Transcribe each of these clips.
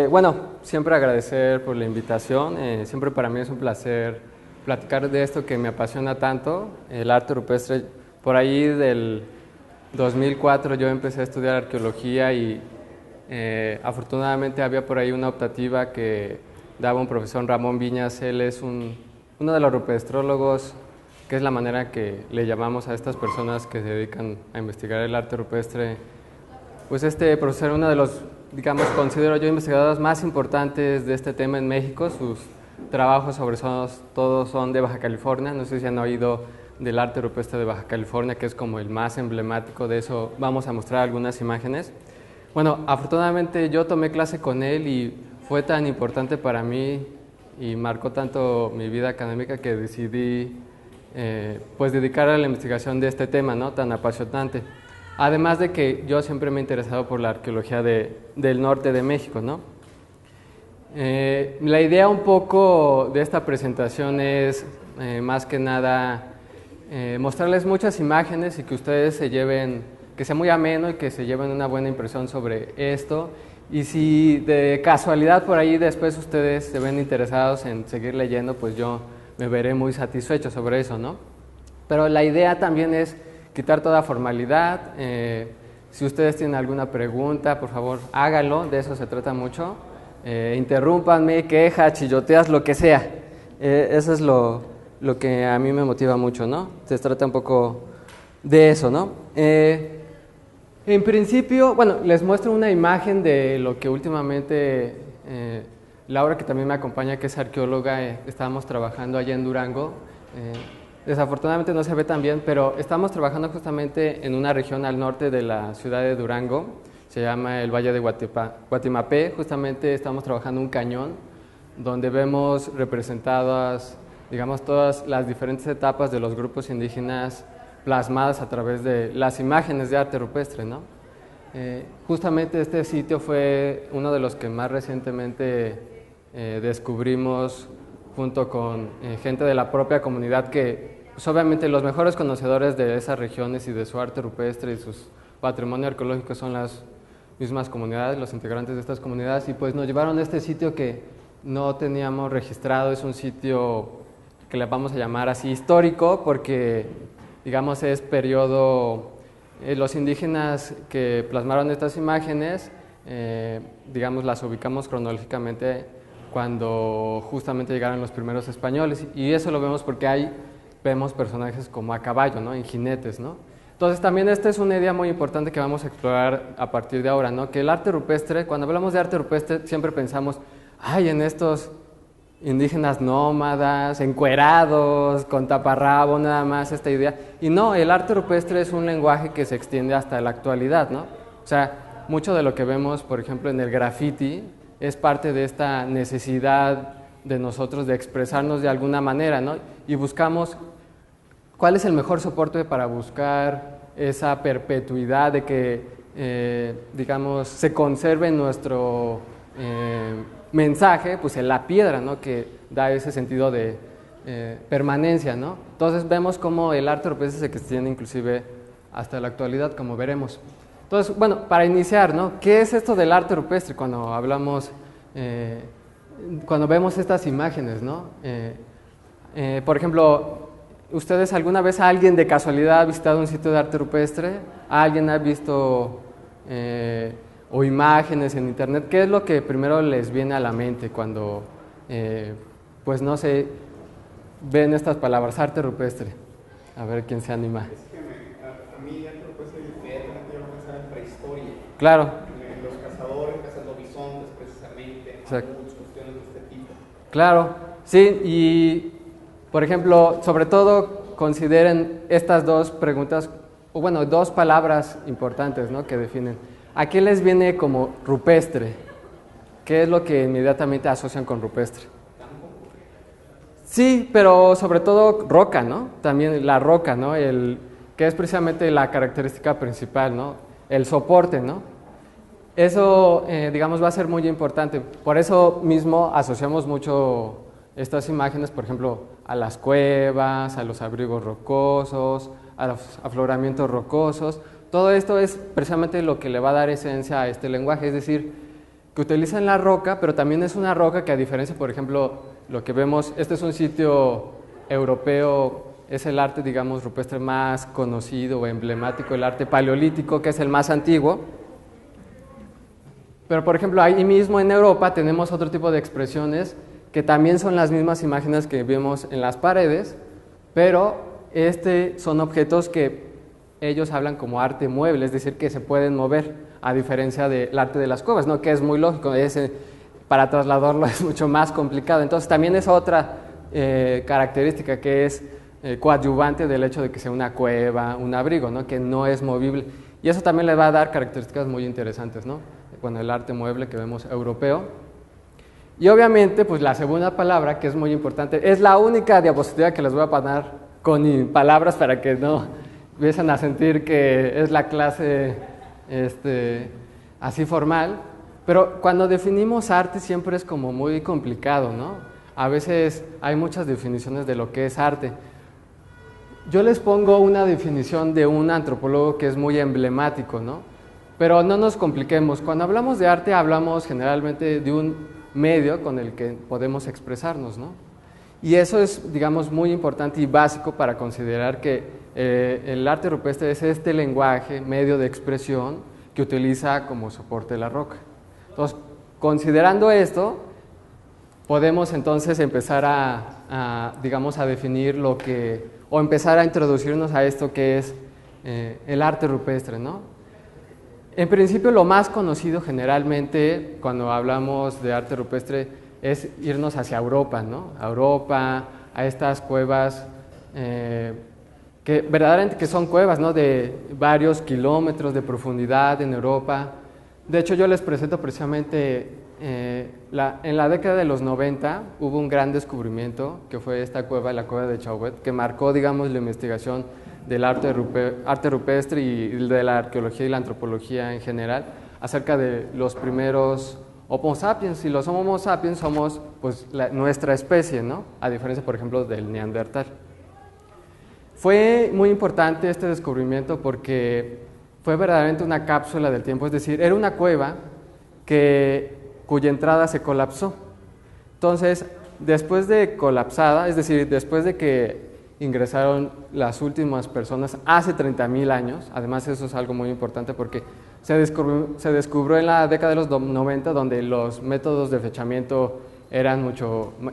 Bueno, siempre agradecer por la invitación. Siempre para mí es un placer platicar de esto que me apasiona tanto, el arte rupestre. Por ahí del 2004 yo empecé a estudiar arqueología y afortunadamente había por ahí una optativa que daba un profesor Ramón Viñas. Él es uno de los rupestrólogos, que es la manera que le llamamos a estas personas que se dedican a investigar el arte rupestre. Pues este profesor, uno de los, digamos, considero yo, investigadores más importantes de este tema en México. Sus trabajos sobre todos son de Baja California. No sé si han oído del arte rupestre de Baja California, que es como el más emblemático de eso. Vamos a mostrar algunas imágenes. Bueno, afortunadamente yo tomé clase con él y fue tan importante para mí y marcó tanto mi vida académica que decidí pues dedicar a la investigación de este tema, ¿no?, tan apasionante. Además de que yo siempre me he interesado por la arqueología del norte de México, ¿no? La idea un poco de esta presentación es más que nada mostrarles muchas imágenes y que ustedes se lleven, que sea muy ameno y que se lleven una buena impresión sobre esto. Y si de casualidad por ahí después ustedes se ven interesados en seguir leyendo, pues yo me veré muy satisfecho sobre eso, ¿no? Pero la idea también es quitar toda formalidad. Si ustedes tienen alguna pregunta, por favor, háganlo, de eso se trata mucho. Interrúmpanme, quejas, chilloteas, lo que sea. Eso es lo que a mí me motiva mucho, ¿no? Se trata un poco de eso, ¿no? En principio, bueno, les muestro una imagen de lo que últimamente Laura, que también me acompaña, que es arqueóloga, estábamos trabajando allá en Durango. Desafortunadamente no se ve tan bien, pero estamos trabajando justamente en una región al norte de la ciudad de Durango. Se llama el Valle de Guatimapé. Justamente estamos trabajando un cañón donde vemos representadas, digamos, todas las diferentes etapas de los grupos indígenas plasmadas a través de las imágenes de arte rupestre, ¿no? Justamente este sitio fue uno de los que más recientemente descubrimos junto con gente de la propia comunidad que, pues obviamente los mejores conocedores de esas regiones y de su arte rupestre y sus patrimonio arqueológico son las mismas comunidades, los integrantes de estas comunidades, y pues nos llevaron a este sitio que no teníamos registrado. Es un sitio que le vamos a llamar así histórico porque, digamos, es periodo, los indígenas que plasmaron estas imágenes, digamos, las ubicamos cronológicamente cuando justamente llegaron los primeros españoles, y eso lo vemos porque ahí vemos personajes como a caballo, ¿no?, en jinetes, ¿no? Entonces también esta es una idea muy importante que vamos a explorar a partir de ahora, ¿no?, que el arte rupestre, cuando hablamos de arte rupestre siempre pensamos, ay, en estos indígenas nómadas, encuerados, con taparrabo, nada más esta idea. Y no, el arte rupestre es un lenguaje que se extiende hasta la actualidad, ¿no? O sea, mucho de lo que vemos, por ejemplo, en el graffiti, es parte de esta necesidad de nosotros de expresarnos de alguna manera, ¿no? Y buscamos cuál es el mejor soporte para buscar esa perpetuidad de que, digamos, se conserve nuestro mensaje, pues en la piedra, ¿no?, que da ese sentido de permanencia, ¿no? Entonces vemos cómo el arte rupestre se extiende inclusive hasta la actualidad, como veremos. Entonces, bueno, para iniciar, ¿no?, ¿qué es esto del arte rupestre cuando hablamos, cuando vemos estas imágenes, ¿no? Por ejemplo, ¿ustedes alguna vez, alguien de casualidad ha visitado un sitio de arte rupestre? ¿Alguien ha visto o imágenes en internet? ¿Qué es lo que primero les viene a la mente cuando, pues no sé, ven estas palabras, arte rupestre? A ver quién se anima. A mí arte rupestre inmediatamente yo pensaba en prehistoria. Claro. Los cazadores cazando bisontes precisamente, mamuts, cuestiones de este tipo. Claro, sí, y por ejemplo, sobre todo consideren estas dos preguntas, o bueno, dos palabras importantes, ¿no?, que definen. ¿A qué les viene como rupestre? ¿Qué es lo que inmediatamente asocian con rupestre? Sí, pero sobre todo roca, ¿no? También la roca, ¿no? Que es precisamente la característica principal, ¿no? El soporte, ¿no? Eso, digamos, va a ser muy importante. Por eso mismo asociamos mucho estas imágenes, por ejemplo, a las cuevas, a los abrigos rocosos, a los afloramientos rocosos. Todo esto es precisamente lo que le va a dar esencia a este lenguaje, es decir, que utilizan la roca, pero también es una roca que, a diferencia, por ejemplo, lo que vemos, este es un sitio europeo, es el arte, digamos, rupestre más conocido o emblemático, el arte paleolítico, que es el más antiguo. Pero, por ejemplo, ahí mismo en Europa tenemos otro tipo de expresiones que también son las mismas imágenes que vemos en las paredes, pero son objetos que ellos hablan como arte mueble, es decir, que se pueden mover, a diferencia del arte de las cuevas, ¿no? Que es muy lógico, para trasladarlo es mucho más complicado. Entonces también es otra característica que es coadyuvante del hecho de que sea una cueva, un abrigo, ¿no? Que no es movible. Y eso también le va a dar características muy interesantes, ¿no? Con el arte mueble que vemos europeo. Y obviamente, pues la segunda palabra, que es muy importante, es la única diapositiva que les voy a poner con palabras para que no empiecen a sentir que es la clase así formal. Pero cuando definimos arte siempre es como muy complicado, ¿no? A veces hay muchas definiciones de lo que es arte. Yo les pongo una definición de un antropólogo que es muy emblemático, ¿no? Pero no nos compliquemos. Cuando hablamos de arte hablamos generalmente de un medio con el que podemos expresarnos, ¿no? Y eso es, digamos, muy importante y básico para considerar que el arte rupestre es este lenguaje, medio de expresión que utiliza como soporte la roca. Entonces, considerando esto, podemos entonces empezar digamos, a definir o empezar a introducirnos a esto que es el arte rupestre, ¿no? En principio, lo más conocido generalmente cuando hablamos de arte rupestre es irnos hacia Europa, ¿no? A Europa, a estas cuevas que verdaderamente que son cuevas, ¿no? De varios kilómetros de profundidad en Europa. De hecho, yo les presento precisamente en la década de los 90 hubo un gran descubrimiento que fue esta cueva, la cueva de Chauvet, que marcó, digamos, la investigación del arte rupestre y de la arqueología y la antropología en general acerca de los primeros Homo sapiens. Y los Homo sapiens somos pues nuestra especie, ¿no? A diferencia, por ejemplo, del Neandertal. Fue muy importante este descubrimiento porque fue verdaderamente una cápsula del tiempo, es decir, era una cueva cuya entrada se colapsó. Entonces, después de colapsada, es decir, después de que ingresaron las últimas personas hace 30,000 años, además eso es algo muy importante porque se descubrió en la década de los 90 donde los métodos de fechamiento eran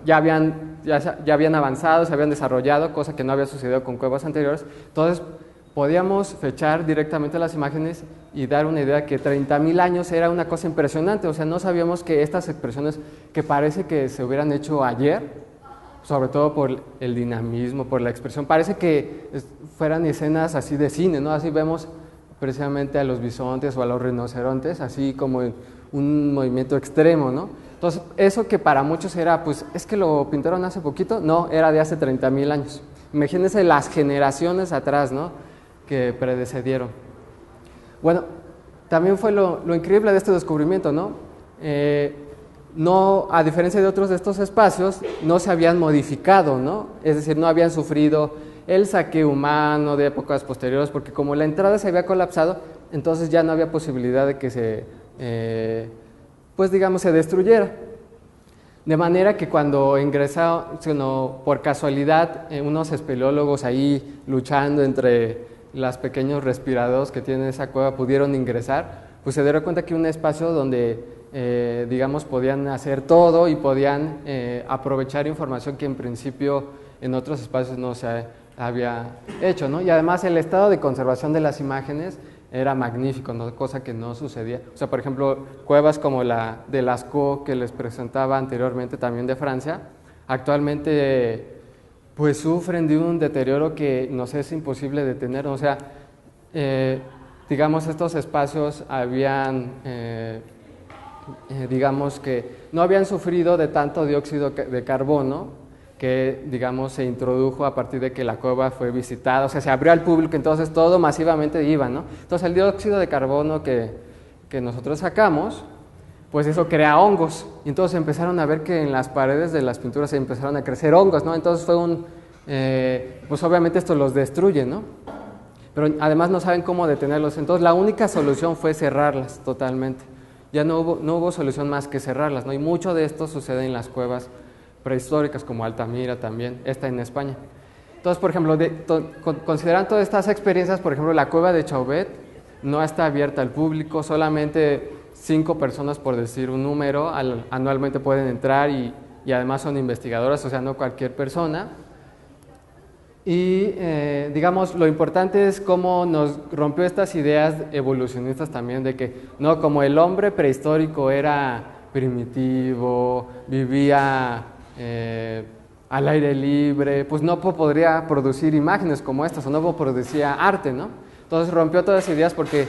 ya habían avanzado, se habían desarrollado, cosa que no había sucedido con cuevas anteriores. Entonces podíamos fechar directamente las imágenes y dar una idea que 30,000 años era una cosa impresionante, o sea, no sabíamos que estas expresiones que parece que se hubieran hecho ayer, sobre todo por el dinamismo, por la expresión, parece que fueran escenas así de cine, ¿no? Así vemos precisamente a los bisontes o a los rinocerontes, así como en un movimiento extremo, ¿no? Entonces, eso que para muchos era, pues, es que lo pintaron hace poquito, no, era de hace 30,000 años. Imagínense las generaciones atrás, ¿no? Que predecedieron. Bueno, también fue lo increíble de este descubrimiento, ¿no? No, a diferencia de otros de estos espacios, no se habían modificado, ¿no? Es decir, no habían sufrido el saqueo humano de épocas posteriores, porque como la entrada se había colapsado, entonces ya no había posibilidad de que pues digamos, se destruyera. De manera que cuando ingresaron, por casualidad, unos espeleólogos ahí luchando entre los pequeños respiraderos que tiene esa cueva pudieron ingresar, pues se dieron cuenta que un espacio donde digamos, podían hacer todo y podían aprovechar información que en principio en otros espacios no se había hecho, ¿no? Y además el estado de conservación de las imágenes era magnífico, ¿no? Cosa que no sucedía. O sea, por ejemplo, cuevas como la de Lascaux que les presentaba anteriormente también de Francia, actualmente pues sufren de un deterioro que nos es imposible detener. O sea, digamos, estos espacios habían digamos que no habían sufrido de tanto dióxido de carbono que, digamos, se introdujo a partir de que la cueva fue visitada, o sea, se abrió al público, entonces todo masivamente iba, ¿no? Entonces el dióxido de carbono que nosotros sacamos, pues eso crea hongos, y entonces empezaron a ver que en las paredes de las pinturas se empezaron a crecer hongos, ¿no? Entonces fue pues obviamente esto los destruye, ¿no? Pero además no saben cómo detenerlos, entonces la única solución fue cerrarlas totalmente. ya no hubo solución más que cerrarlas, ¿no? Y mucho de esto sucede en las cuevas prehistóricas como Altamira también, esta en España. Entonces, por ejemplo, considerando todas estas experiencias, por ejemplo, la cueva de Chauvet no está abierta al público, solamente 5 personas, por decir un número, anualmente pueden entrar y además son investigadoras, o sea, no cualquier persona. Y digamos, lo importante es cómo nos rompió estas ideas evolucionistas también de que, no, como el hombre prehistórico era primitivo, vivía al aire libre, pues no podría producir imágenes como estas, o no producía arte, ¿no? Entonces rompió todas las ideas porque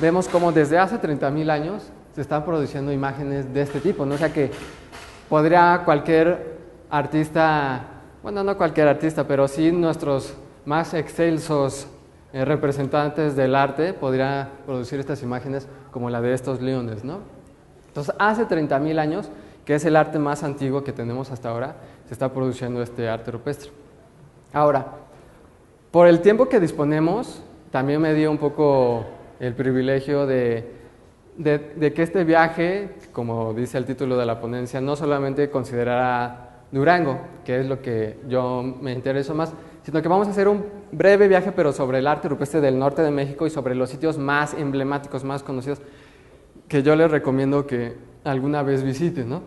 vemos cómo desde hace 30,000 años se están produciendo imágenes de este tipo, ¿no? O sea que podría cualquier artista, bueno, no cualquier artista, pero sí nuestros más excelsos representantes del arte podría producir estas imágenes como la de estos leones, ¿no? Entonces, hace 30,000 años, que es el arte más antiguo que tenemos hasta ahora, se está produciendo este arte rupestre. Ahora, por el tiempo que disponemos, también me dio un poco el privilegio de que este viaje, como dice el título de la ponencia, no solamente considerará Durango, que es lo que yo me intereso más, sino que vamos a hacer un breve viaje, pero sobre el arte rupestre del norte de México y sobre los sitios más emblemáticos, más conocidos, que yo les recomiendo que alguna vez visiten, ¿no?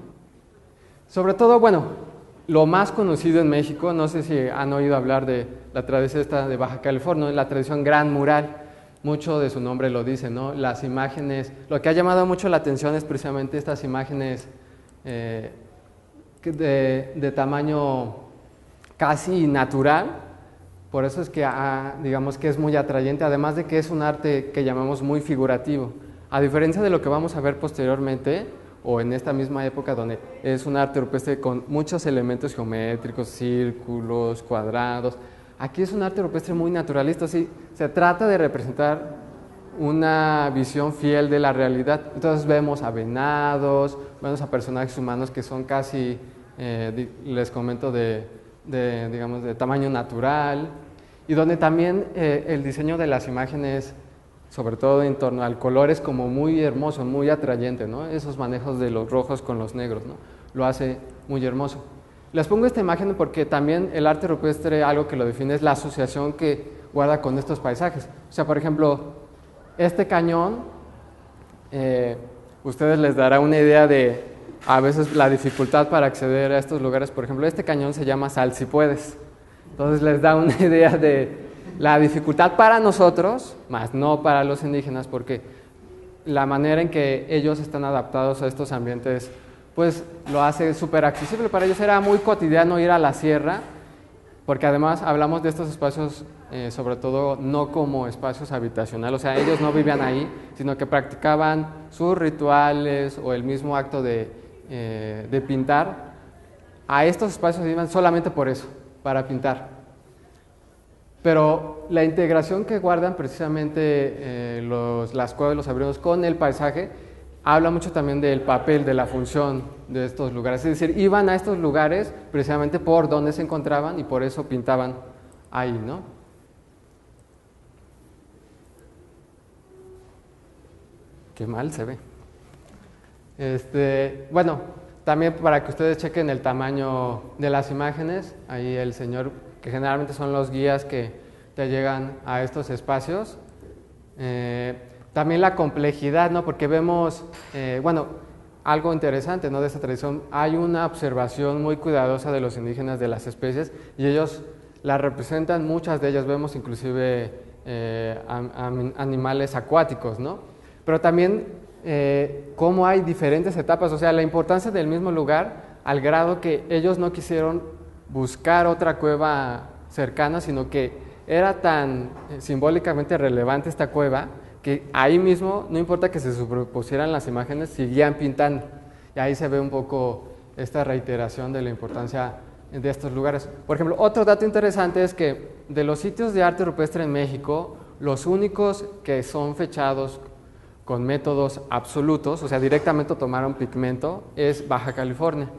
Sobre todo, bueno, lo más conocido en México, no sé si han oído hablar de la tradición esta de Baja California, la tradición Gran Mural, mucho de su nombre lo dice, ¿no? Las imágenes, lo que ha llamado mucho la atención es precisamente estas imágenes de tamaño casi natural, por eso es que digamos que es muy atrayente, además de que es un arte que llamamos muy figurativo, a diferencia de lo que vamos a ver posteriormente, o en esta misma época donde es un arte rupestre con muchos elementos geométricos, círculos, cuadrados. Aquí es un arte rupestre muy naturalista, sí, se trata de representar una visión fiel de la realidad. Entonces vemos a venados, vemos a personajes humanos que son casi, les comento, digamos, de tamaño natural, y donde también el diseño de las imágenes, sobre todo en torno al color, es como muy hermoso, muy atrayente, ¿no? Esos manejos de los rojos con los negros, ¿no? Lo hace muy hermoso. Les pongo esta imagen porque también el arte rupestre, algo que lo define, es la asociación que guarda con estos paisajes. O sea, por ejemplo, este cañón, ustedes les dará una idea de, a veces, la dificultad para acceder a estos lugares. Por ejemplo, este cañón se llama Sal Si Puedes. Entonces les da una idea de la dificultad para nosotros, más no para los indígenas, porque la manera en que ellos están adaptados a estos ambientes, pues lo hace súper accesible para ellos. Era muy cotidiano ir a la sierra, porque además hablamos de estos espacios, sobre todo no como espacios habitacionales, o sea, ellos no vivían ahí, sino que practicaban sus rituales o el mismo acto de pintar. A estos espacios iban solamente por eso, para pintar. Pero la integración que guardan precisamente las cuevas de los abrigos con el paisaje habla mucho también del papel, de la función de estos lugares. Es decir, iban a estos lugares precisamente por donde se encontraban y por eso pintaban ahí, ¿no? Qué mal se ve. Bueno, también para que ustedes chequen el tamaño de las imágenes, ahí el señor, que generalmente son los guías que te llegan a estos espacios. También la complejidad, ¿no? Porque vemos, bueno, algo interesante, ¿no? De esta tradición, hay una observación muy cuidadosa de los indígenas de las especies y ellos las representan, muchas de ellas vemos inclusive animales acuáticos, ¿no? Pero también cómo hay diferentes etapas, o sea, la importancia del mismo lugar al grado que ellos no quisieron buscar otra cueva cercana, sino que era tan simbólicamente relevante esta cueva que ahí mismo, no importa que se superpusieran las imágenes, seguían pintando. Y ahí se ve un poco esta reiteración de la importancia de estos lugares. Por ejemplo, otro dato interesante es que de los sitios de arte rupestre en México, los únicos que son fechados con métodos absolutos, o sea, directamente tomaron pigmento, es Baja California.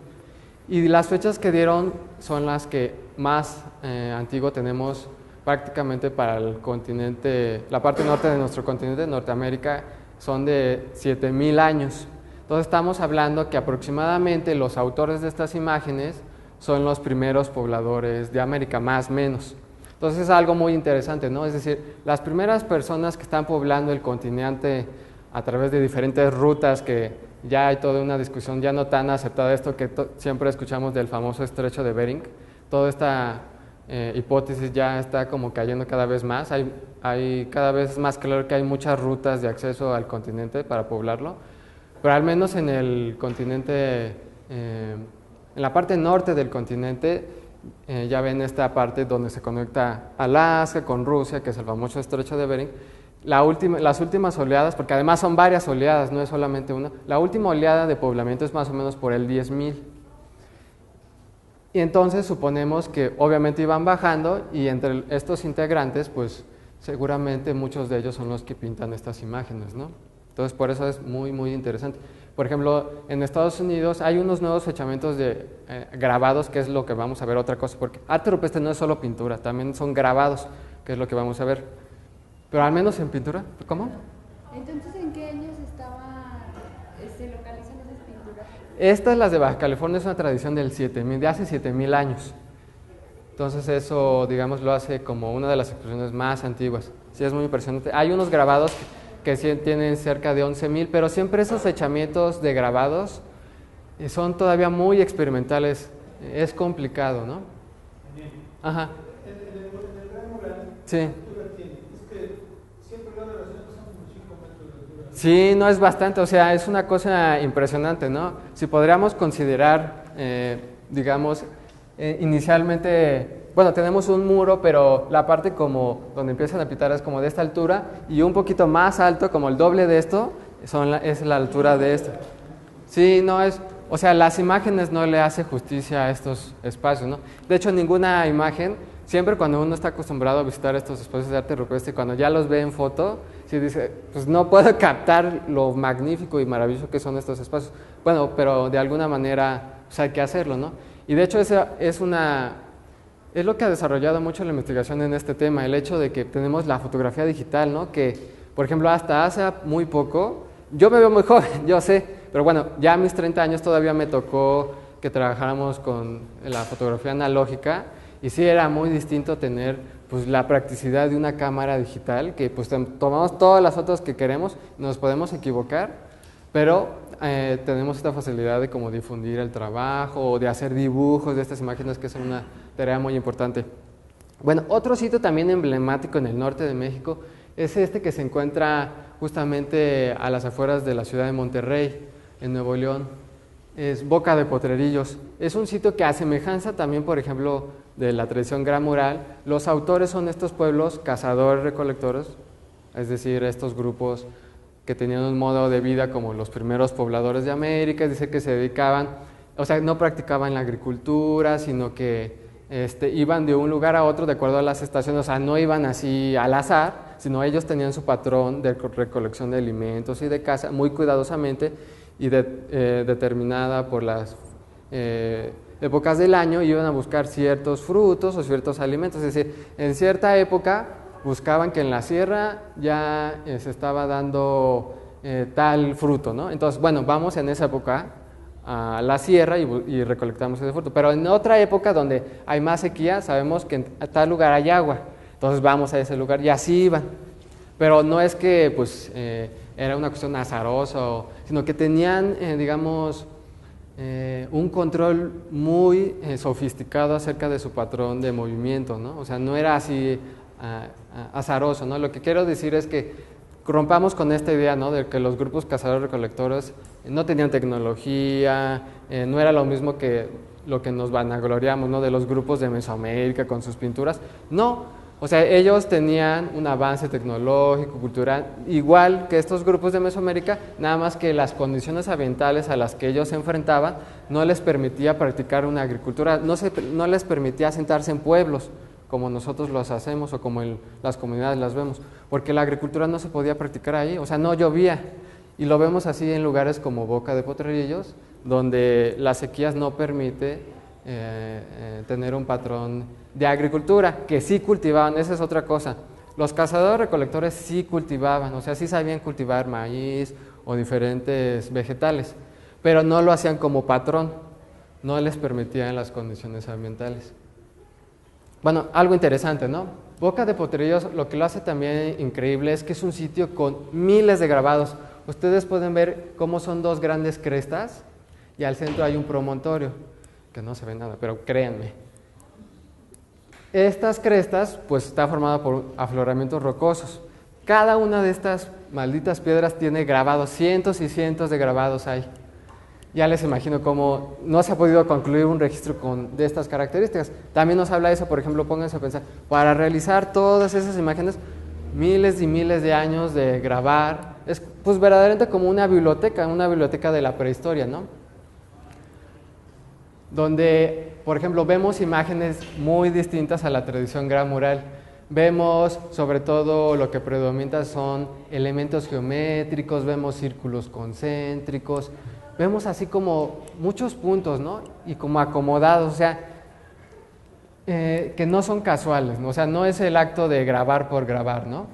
Y las fechas que dieron son las que más antiguo tenemos prácticamente para el continente, la parte norte de nuestro continente, Norteamérica, son de 7,000 años. Entonces estamos hablando que aproximadamente los autores de estas imágenes son los primeros pobladores de América, más o menos. Entonces es algo muy interesante, ¿no? Es decir, las primeras personas que están poblando el continente a través de diferentes rutas, que ya hay toda una discusión ya no tan aceptada, esto que siempre escuchamos del famoso estrecho de Bering, toda esta hipótesis ya está como cayendo cada vez más, hay cada vez más claro que hay muchas rutas de acceso al continente para poblarlo, pero al menos en el continente, en la parte norte del continente, ya ven esta parte donde se conecta Alaska con Rusia, que es el famoso estrecho de Bering. Las últimas oleadas, porque además son varias oleadas, no es solamente una, la última oleada de poblamiento es más o menos por el 10.000. Y entonces suponemos que obviamente iban bajando y entre estos integrantes, pues seguramente muchos de ellos son los que pintan estas imágenes, ¿no? Entonces por eso es muy, muy interesante. Por ejemplo, en Estados Unidos hay unos nuevos fechamientos de grabados, que es lo que vamos a ver otra cosa, porque arte rupestre no es solo pintura, también son grabados, que es lo que vamos a ver. Pero al menos en pintura, ¿cómo? Entonces, ¿en qué años se localizan esas pinturas? Estas, las de Baja California, es una tradición del 7000, de hace 7000 años. Entonces eso, digamos, lo hace como una de las expresiones más antiguas. Sí, es muy impresionante. Hay unos grabados que sí tienen cerca de 11.000, pero siempre esos echamientos de grabados son todavía muy experimentales. Es complicado, ¿no? Ajá. En el Gran Mural, Sí. ¿qué altura tiene? Es que siempre la relación son como 5 metros de altura. Sí, no es bastante, o sea, es una cosa impresionante, ¿no? Si podríamos considerar, digamos, inicialmente, bueno, tenemos un muro, pero la parte como donde empiezan a pitar es como de esta altura y un poquito más alto, como el doble de esto, es la altura de esto. Sí, no es, o sea, las imágenes no le hace justicia a estos espacios, ¿no? De hecho, ninguna imagen, siempre cuando uno está acostumbrado a visitar estos espacios de arte rupestre, cuando ya los ve en foto, sí dice, pues no puedo captar lo magnífico y maravilloso que son estos espacios. Bueno, pero de alguna manera, pues hay que hacerlo, ¿no? Y de hecho, esa es lo que ha desarrollado mucho la investigación en este tema, el hecho de que tenemos la fotografía digital, ¿no? Que, por ejemplo, hasta hace muy poco, yo me veo muy joven, yo sé, pero bueno, ya a mis 30 años todavía me tocó que trabajáramos con la fotografía analógica y sí era muy distinto tener pues la practicidad de una cámara digital, que pues tomamos todas las fotos que queremos, nos podemos equivocar, pero tenemos esta facilidad de como difundir el trabajo o de hacer dibujos de estas imágenes, que es una tarea muy importante. Bueno, otro sitio también emblemático en el norte de México es este que se encuentra justamente a las afueras de la ciudad de Monterrey, en Nuevo León. Es Boca de Potrerillos. Es un sitio que a semejanza también, por ejemplo, de la tradición Gran Mural, los autores son estos pueblos cazadores-recolectores, es decir, estos grupos que tenían un modo de vida como los primeros pobladores de América, dice que se dedicaban, o sea, no practicaban la agricultura, sino que iban de un lugar a otro de acuerdo a las estaciones, o sea, no iban así al azar, sino ellos tenían su patrón de recolección de alimentos y de caza muy cuidadosamente y determinada por las épocas del año, iban a buscar ciertos frutos o ciertos alimentos, es decir, en cierta época buscaban que en la sierra ya se estaba dando tal fruto, ¿no? Entonces, bueno, vamos en esa época a la sierra y recolectamos ese fruto. Pero en otra época donde hay más sequía, sabemos que en tal lugar hay agua, entonces vamos a ese lugar y así iban. Pero no es que pues era una cuestión azarosa, sino que tenían, digamos, un control muy sofisticado acerca de su patrón de movimiento, ¿no? O sea, no era así azaroso, ¿no? Lo que quiero decir es que rompamos con esta idea, ¿no? De que los grupos cazadores-recolectores no tenían tecnología, no era lo mismo que lo que nos vanagloriamos, ¿no? De los grupos de Mesoamérica con sus pinturas. No, o sea, ellos tenían un avance tecnológico, cultural, igual que estos grupos de Mesoamérica, nada más que las condiciones ambientales a las que ellos se enfrentaban no les permitía practicar una agricultura, no les permitía asentarse en pueblos, como nosotros los hacemos o como las comunidades las vemos, porque la agricultura no se podía practicar ahí, o sea, no llovía, y lo vemos así en lugares como Boca de Potrerillos, donde las sequías no permite tener un patrón de agricultura, que sí cultivaban, esa es otra cosa. Los cazadores-recolectores sí cultivaban, o sea, sí sabían cultivar maíz o diferentes vegetales, pero no lo hacían como patrón, no les permitían las condiciones ambientales. Bueno, algo interesante, ¿no? Boca de Potrerillos lo que lo hace también increíble es que es un sitio con miles de grabados. Ustedes pueden ver cómo son dos grandes crestas y al centro hay un promontorio, que no se ve nada, pero créanme. Estas crestas, pues está formada por afloramientos rocosos. Cada una de estas malditas piedras tiene grabados, cientos y cientos de grabados hay. Ya les imagino cómo no se ha podido concluir un registro de estas características. También nos habla eso, por ejemplo, pónganse a pensar, para realizar todas esas imágenes, miles y miles de años de grabar, es pues verdaderamente como una biblioteca de la prehistoria, ¿no? Donde, por ejemplo, vemos imágenes muy distintas a la tradición gran mural. Vemos, sobre todo, lo que predomina son elementos geométricos, vemos círculos concéntricos, vemos así como muchos puntos, ¿no? Y como acomodados, o sea, que no son casuales, ¿no? O sea, no es el acto de grabar por grabar, ¿no?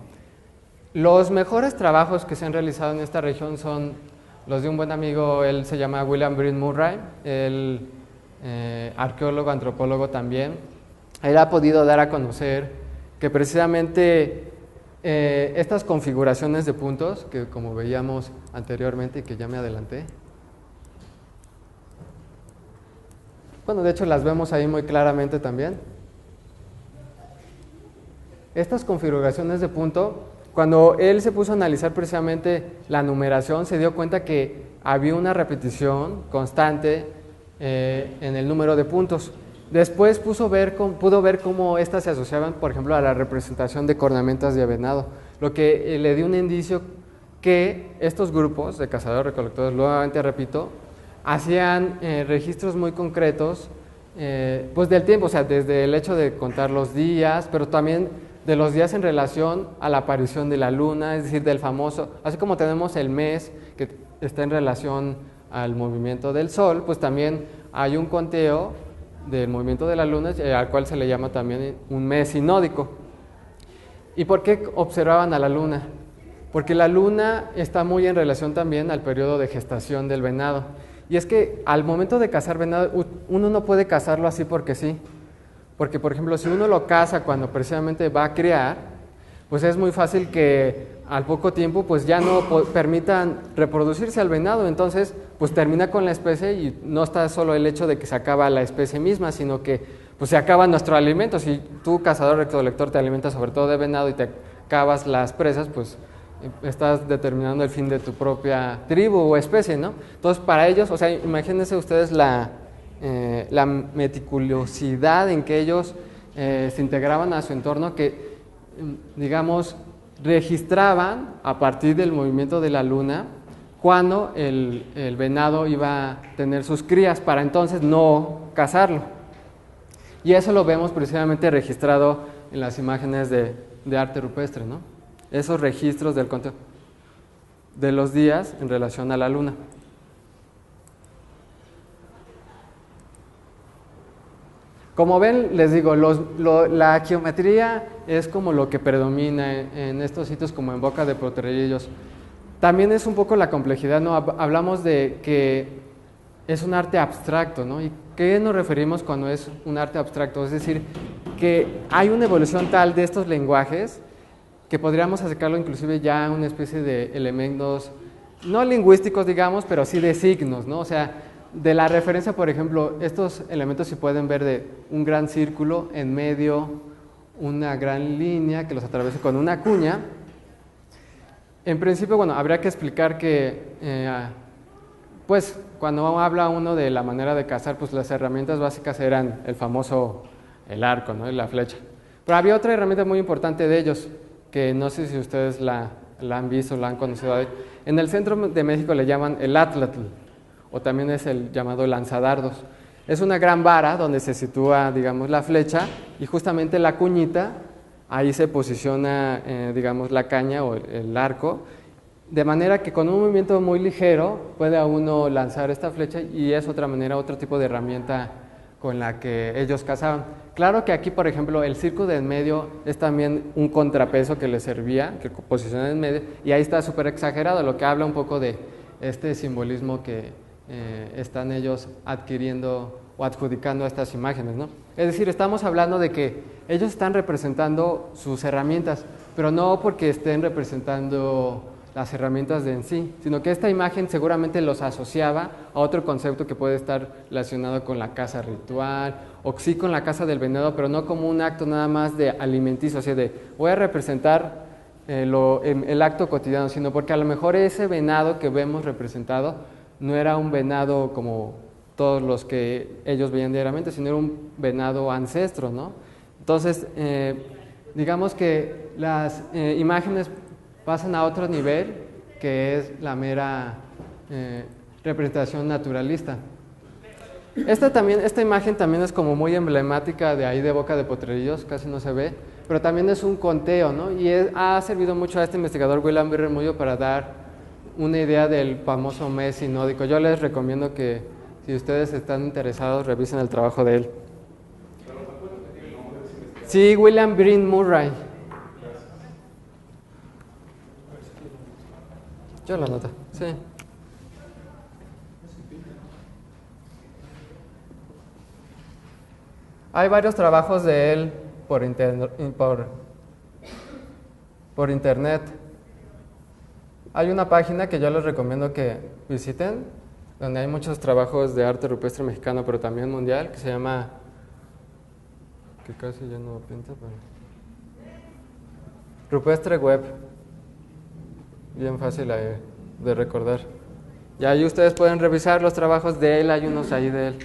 Los mejores trabajos que se han realizado en esta región son los de un buen amigo, él se llama William Breen Murray, él arqueólogo, antropólogo también. Él ha podido dar a conocer que precisamente estas configuraciones de puntos, que como veíamos anteriormente y que ya me adelanté, bueno, de hecho las vemos ahí muy claramente también. Estas configuraciones de punto, cuando él se puso a analizar precisamente la numeración, se dio cuenta que había una repetición constante en el número de puntos. Después pudo ver cómo estas se asociaban, por ejemplo, a la representación de cornamentas de venado, lo que le dio un indicio que estos grupos de cazadores-recolectores, nuevamente repito, hacían registros muy concretos pues del tiempo, o sea, desde el hecho de contar los días, pero también de los días en relación a la aparición de la luna, es decir, del famoso, así como tenemos el mes que está en relación al movimiento del sol, pues también hay un conteo del movimiento de la luna, al cual se le llama también un mes sinódico. ¿Y por qué observaban a la luna? Porque la luna está muy en relación también al periodo de gestación del venado. Y es que al momento de cazar venado, uno no puede cazarlo así porque sí. Porque, por ejemplo, si uno lo caza cuando precisamente va a criar, pues es muy fácil que al poco tiempo pues ya no permitan reproducirse al venado. Entonces, pues termina con la especie y no está solo el hecho de que se acaba la especie misma, sino que pues se acaba nuestro alimento. Si tú, cazador-recolector, te alimentas sobre todo de venado y te acabas las presas, pues estás determinando el fin de tu propia tribu o especie, ¿no? Entonces, para ellos, o sea, imagínense ustedes la meticulosidad en que ellos se integraban a su entorno, que, digamos, registraban a partir del movimiento de la luna cuando el venado iba a tener sus crías, para entonces no cazarlo. Y eso lo vemos precisamente registrado en las imágenes de arte rupestre, ¿no? Esos registros del conteo de los días en relación a la luna. Como ven, les digo, la geometría es como lo que predomina en estos sitios como en Boca de Potrerillos. También es un poco la complejidad, ¿no? Hablamos de que es un arte abstracto, ¿no? ¿Y qué nos referimos cuando es un arte abstracto? Es decir, que hay una evolución tal de estos lenguajes que podríamos acercarlo inclusive ya a una especie de elementos, no lingüísticos, digamos, pero sí de signos, ¿no? O sea, de la referencia, por ejemplo, estos elementos se pueden ver de un gran círculo, en medio una gran línea que los atraviesa con una cuña. En principio, bueno, habría que explicar que, pues, cuando habla uno de la manera de cazar, pues las herramientas básicas eran el arco, ¿no? Y la flecha. Pero había otra herramienta muy importante de ellos, que no sé si ustedes la han visto, la han conocido. En el centro de México le llaman el atlatl, o también es el llamado lanzadardos. Es una gran vara donde se sitúa, digamos, la flecha, y justamente la cuñita, ahí se posiciona, digamos, la caña o el arco, de manera que con un movimiento muy ligero puede a uno lanzar esta flecha, y es otra manera, otro tipo de herramienta con la que ellos cazaban. Claro que aquí, por ejemplo, el circo de en medio es también un contrapeso que les servía, que posiciona en medio, y ahí está súper exagerado, lo que habla un poco de este simbolismo que están ellos adquiriendo o adjudicando a estas imágenes, ¿no? Es decir, estamos hablando de que ellos están representando sus herramientas, pero no porque estén representando las herramientas de en sí, sino que esta imagen seguramente los asociaba a otro concepto que puede estar relacionado con la caza ritual, o sí con la caza del venado, pero no como un acto nada más de alimenticio, así de voy a representar el acto cotidiano, sino porque a lo mejor ese venado que vemos representado no era un venado como todos los que ellos veían diariamente, sino era un venado ancestro, ¿no? Entonces, digamos que las imágenes pasan a otro nivel, que es la mera representación naturalista. Esta imagen también es como muy emblemática de ahí de Boca de Potrerillos, casi no se ve, pero también es un conteo, ¿no? Y ha servido mucho a este investigador William B. Remuyo para dar una idea del famoso mes sinódico. Yo les recomiendo que, si ustedes están interesados, revisen el trabajo de él. Sí, William Breen Murray. Yo lo noto, sí. Hay varios trabajos de él por internet. Hay una página que yo les recomiendo que visiten, donde hay muchos trabajos de arte rupestre mexicano, pero también mundial, que se llama, que casi ya no pinta, pero Rupestre Web. Bien fácil de recordar. Y ahí ustedes pueden revisar los trabajos de él, hay unos ahí de él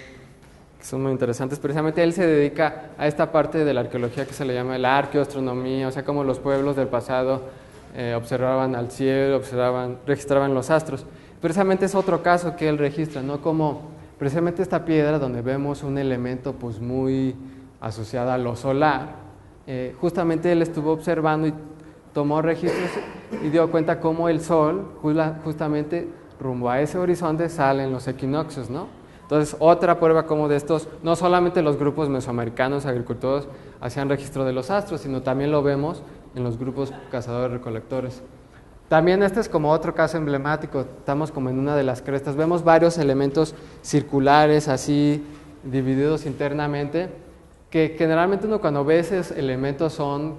que son muy interesantes. Precisamente él se dedica a esta parte de la arqueología que se le llama la arqueoastronomía, o sea, cómo los pueblos del pasado observaban al cielo, registraban los astros. Precisamente es otro caso que él registra, ¿no? Como precisamente esta piedra donde vemos un elemento pues muy asociado a lo solar, justamente él estuvo observando y tomó registros y dio cuenta cómo el sol, justamente rumbo a ese horizonte, salen los equinoccios, ¿no? Entonces, otra prueba como de estos, no solamente los grupos mesoamericanos agricultores hacían registro de los astros, sino también lo vemos en los grupos cazadores-recolectores. También este es como otro caso emblemático, estamos como en una de las crestas, vemos varios elementos circulares así divididos internamente, que generalmente uno cuando ve esos elementos son,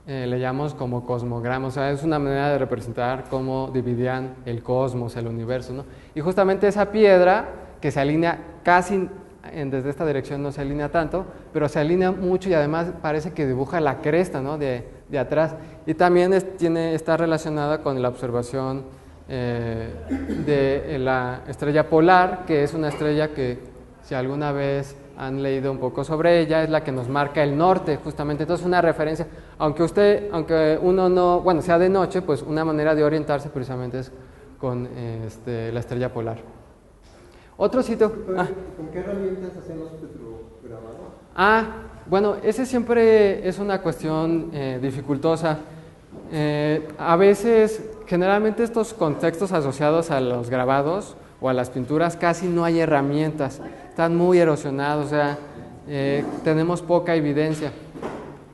le llamamos como cosmogramas, o sea, es una manera de representar cómo dividían el cosmos, el universo, ¿no? Y justamente esa piedra que se alinea casi, desde esta dirección no se alinea tanto, pero se alinea mucho y además parece que dibuja la cresta, ¿no? de atrás. Y también está relacionada con la observación de la estrella polar, que es una estrella que, si alguna vez han leído un poco sobre ella, es la que nos marca el norte, justamente. Entonces, una referencia, aunque uno no, bueno, sea de noche, pues una manera de orientarse precisamente es con la estrella polar. Otro sitio. ¿Con qué herramientas hacen los petrograbados? Bueno, ese siempre es una cuestión dificultosa. A veces, generalmente estos contextos asociados a los grabados o a las pinturas casi no hay herramientas, están muy erosionados, o sea, tenemos poca evidencia.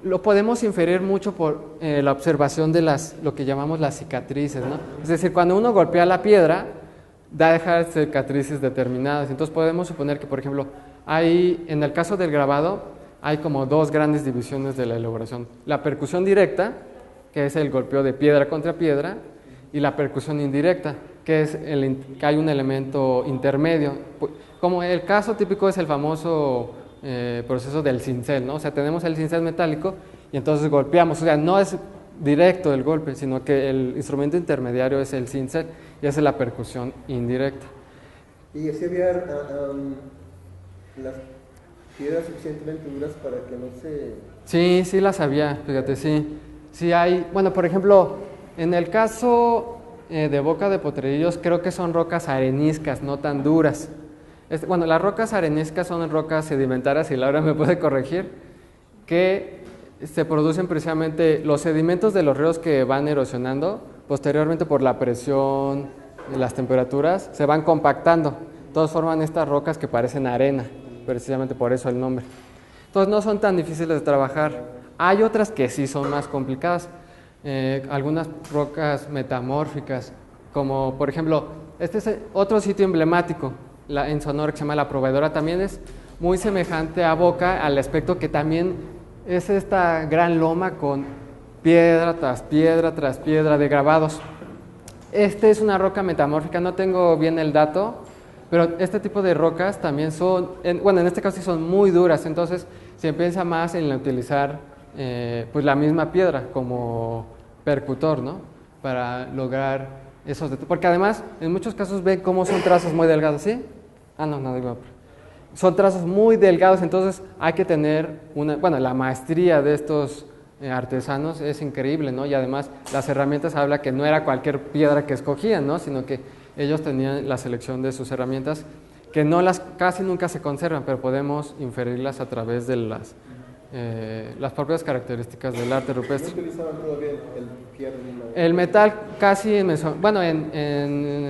Lo podemos inferir mucho por la observación de lo que llamamos las cicatrices, ¿no? Es decir, cuando uno golpea la piedra, deja cicatrices determinadas. Entonces podemos suponer que, por ejemplo, en el caso del grabado, hay como dos grandes divisiones de la elaboración. La percusión directa, que es el golpeo de piedra contra piedra, y la percusión indirecta, que es que hay un elemento intermedio. Como el caso típico es el famoso proceso del cincel, ¿no? O sea, tenemos el cincel metálico y entonces golpeamos. O sea, no es directo el golpe, sino que el instrumento intermediario es el cincel y esa es la percusión indirecta. ¿Y si había las piedras suficientemente duras para que no se...? Sí las había, fíjate, sí. Sí hay, bueno, por ejemplo, en el caso de Boca de Potrerillos, creo que son rocas areniscas, no tan duras. Bueno, las rocas areniscas son rocas sedimentarias, y Laura me puede corregir, que se producen precisamente los sedimentos de los ríos que van erosionando, posteriormente por la presión y las temperaturas, se van compactando. Todos forman estas rocas que parecen arena. precisamente por eso el nombre. Entonces no son tan difíciles de trabajar. Hay otras que sí son más complicadas, algunas rocas metamórficas, como por ejemplo, este es otro sitio emblemático en Sonora que se llama La Proveedora, también es muy semejante a Boca, al aspecto que también es esta gran loma con piedra tras piedra tras piedra de grabados. Este es una roca metamórfica, no tengo bien el dato, pero este tipo de rocas también son, bueno, en este caso sí son muy duras, entonces se piensa más en utilizar pues la misma piedra como percutor, ¿no? Para lograr esos detalles. Porque además, en muchos casos ven cómo son trazos muy delgados, ¿sí? No digo. Son trazos muy delgados, entonces hay que tener la maestría de estos artesanos es increíble, ¿no? Y además las herramientas habla que no era cualquier piedra que escogían, ¿no? Sino que ellos tenían la selección de sus herramientas que casi nunca se conservan, pero podemos inferirlas a través de las propias características del arte rupestre. ¿No utilizaban todavía el fierro? El metal casi,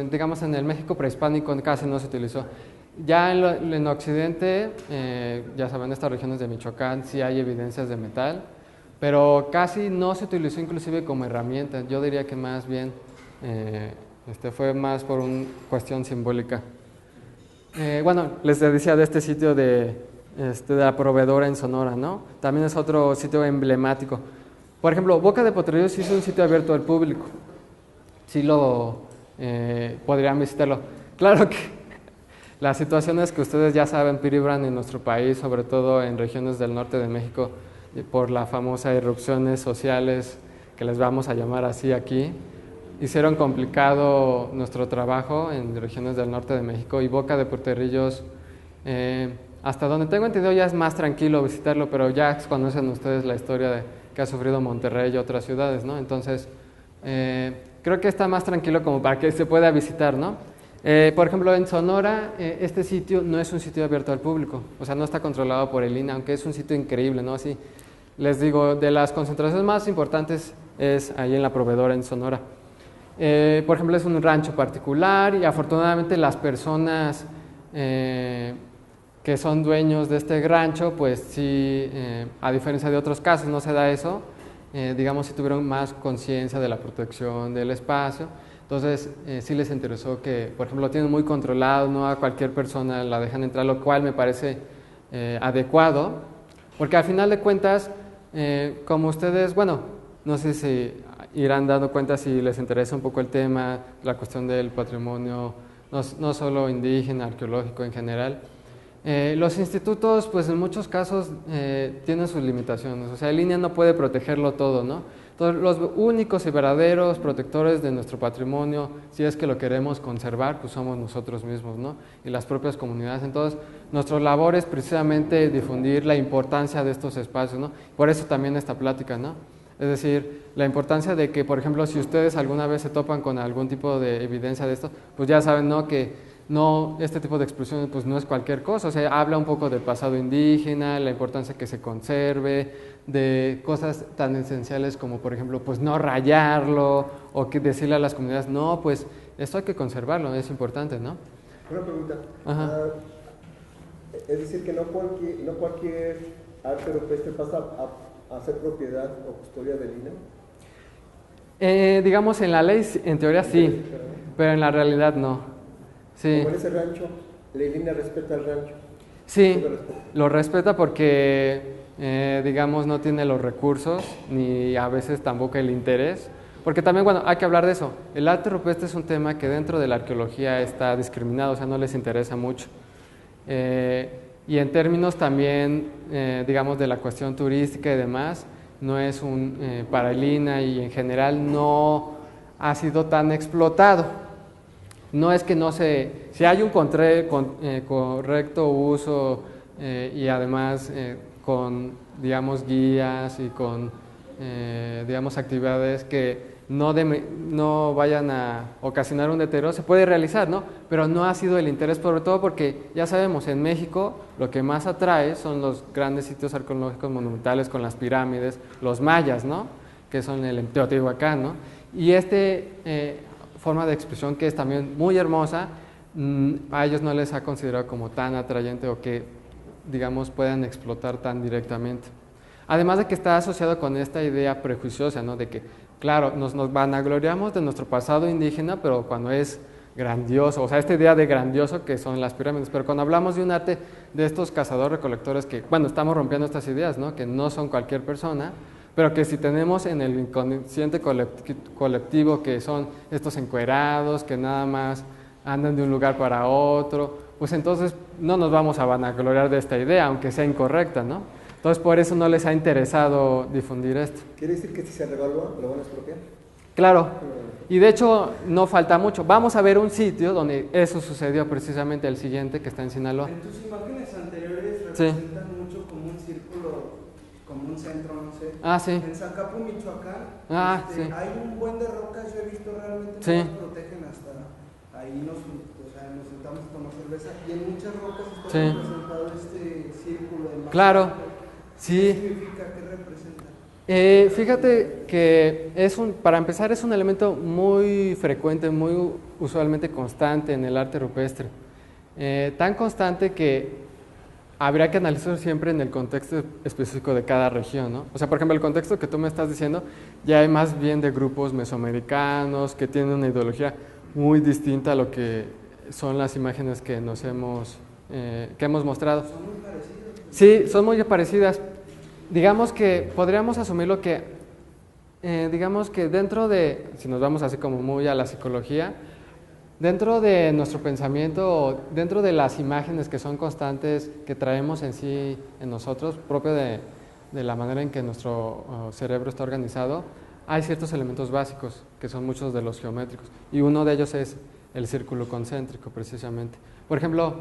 digamos en el México prehispánico casi no se utilizó. Ya en Occidente, ya saben, estas regiones de Michoacán sí hay evidencias de metal, pero casi no se utilizó inclusive como herramienta. Yo diría que más bien fue más por una cuestión simbólica. Les decía de este sitio de La Proveedora en Sonora, ¿no? También es otro sitio emblemático. Por ejemplo, Boca de Potrerillos sí es un sitio abierto al público. Sí podrían visitarlo. Claro que las situaciones que ustedes ya saben peribran en nuestro país, sobre todo en regiones del norte de México, por la famosa erupciones sociales, que les vamos a llamar así aquí, hicieron complicado nuestro trabajo en regiones del norte de México, y Boca de Potrerillos, hasta donde tengo entendido ya es más tranquilo visitarlo, pero ya conocen ustedes la historia que ha sufrido Monterrey y otras ciudades, ¿no? Entonces, creo que está más tranquilo como para que se pueda visitar, ¿no? Por ejemplo, en Sonora, este sitio no es un sitio abierto al público, o sea, no está controlado por el INAH, aunque es un sitio increíble, ¿no? Así, les digo, de las concentraciones más importantes es ahí en La Proveedora, en Sonora. Por ejemplo, es un rancho particular y afortunadamente las personas que son dueños de este rancho, pues sí, a diferencia de otros casos, no se da eso, digamos, si tuvieron más conciencia de la protección del espacio. Entonces, sí les interesó que, por ejemplo, lo tienen muy controlado, no a cualquier persona la dejan entrar, lo cual me parece adecuado, porque al final de cuentas, como ustedes, no sé si irán dando cuenta si les interesa un poco el tema, la cuestión del patrimonio, no solo indígena, arqueológico en general. Los institutos, pues en muchos casos tienen sus limitaciones, o sea, el INAH no puede protegerlo todo, ¿no? Entonces, los únicos y verdaderos protectores de nuestro patrimonio, si es que lo queremos conservar, pues somos nosotros mismos, ¿no? Y las propias comunidades. Entonces, nuestra labor es precisamente difundir la importancia de estos espacios, ¿no? Por eso también esta plática, ¿no? Es decir, la importancia de que, por ejemplo, si ustedes alguna vez se topan con algún tipo de evidencia de esto, pues ya saben, ¿no? Que este tipo de expresiones pues no es cualquier cosa, o sea, habla un poco del pasado indígena, la importancia que se conserve, de cosas tan esenciales como, por ejemplo, pues no rayarlo, o que decirle a las comunidades, no, pues esto hay que conservarlo, es importante, ¿no? Una pregunta. Es decir, que no cualquier arte rupestre pasa a ser propiedad o custodia del INAH. Digamos, en la ley, en teoría sí, pero en la realidad no. Sí. Como en ese rancho, ¿la INAH respeta el rancho? Sí, lo respeta porque, digamos, no tiene los recursos, ni a veces tampoco el interés. Porque también, hay que hablar de eso. El arte rupestre es un tema que dentro de la arqueología está discriminado, o sea, no les interesa mucho. Y en términos también, digamos, de la cuestión turística y demás, no es para el INAH y en general no ha sido tan explotado. No es que si hay un correcto uso y además con, digamos, guías y con, digamos, actividades que no vayan a ocasionar un deterioro, se puede realizar, ¿no? Pero no ha sido el interés, sobre todo porque ya sabemos, en México lo que más atrae son los grandes sitios arqueológicos monumentales con las pirámides, los mayas, ¿no? Que son el Teotihuacán, ¿no? Y forma de expresión que es también muy hermosa, a ellos no les ha considerado como tan atrayente o que digamos, puedan explotar tan directamente. Además de que está asociado con esta idea prejuiciosa, ¿no? De que, claro, nos vanagloriamos de nuestro pasado indígena, pero cuando es grandioso, o sea, esta idea de grandioso que son las pirámides, pero cuando hablamos de un arte de estos cazadores-recolectores que, bueno, estamos rompiendo estas ideas, ¿no? Que no son cualquier persona, pero que si tenemos en el inconsciente colectivo que son estos encuerados, que nada más andan de un lugar para otro, pues entonces no nos vamos a vanagloriar de esta idea, aunque sea incorrecta, ¿no? Entonces por eso no les ha interesado difundir esto. ¿Quiere decir que si se revalúa, lo van a expropiar? Claro, y de hecho no falta mucho. Vamos a ver un sitio donde eso sucedió, precisamente el siguiente, que está en Sinaloa. En tus imágenes anteriores representan mucho como un círculo, como un centro, no sé. Ah, sí. En Zacapu, Michoacán, sí. hay un buen de rocas, yo he visto realmente sí. nos protegen hasta ahí, nos sentamos a tomar cerveza y en muchas rocas está sí. representado este círculo de claro, sí. ¿Qué significa? ¿Qué representa? Fíjate que para empezar es un elemento muy frecuente, muy usualmente constante en el arte rupestre. Tan constante que habría que analizarlo siempre en el contexto específico de cada región, ¿no? O sea, por ejemplo, el contexto que tú me estás diciendo ya hay más bien de grupos mesoamericanos que tienen una ideología muy distinta a lo que son las imágenes que que hemos mostrado. ¿Son muy parecidos? Sí, son muy parecidas. Digamos que podríamos asumirlo que, digamos que dentro de, si nos vamos así como muy a la psicología, dentro de nuestro pensamiento, dentro de las imágenes que son constantes, que traemos en sí, en nosotros, propio de la manera en que nuestro cerebro está organizado, hay ciertos elementos básicos, que son muchos de los geométricos, y uno de ellos es el círculo concéntrico, precisamente. Por ejemplo,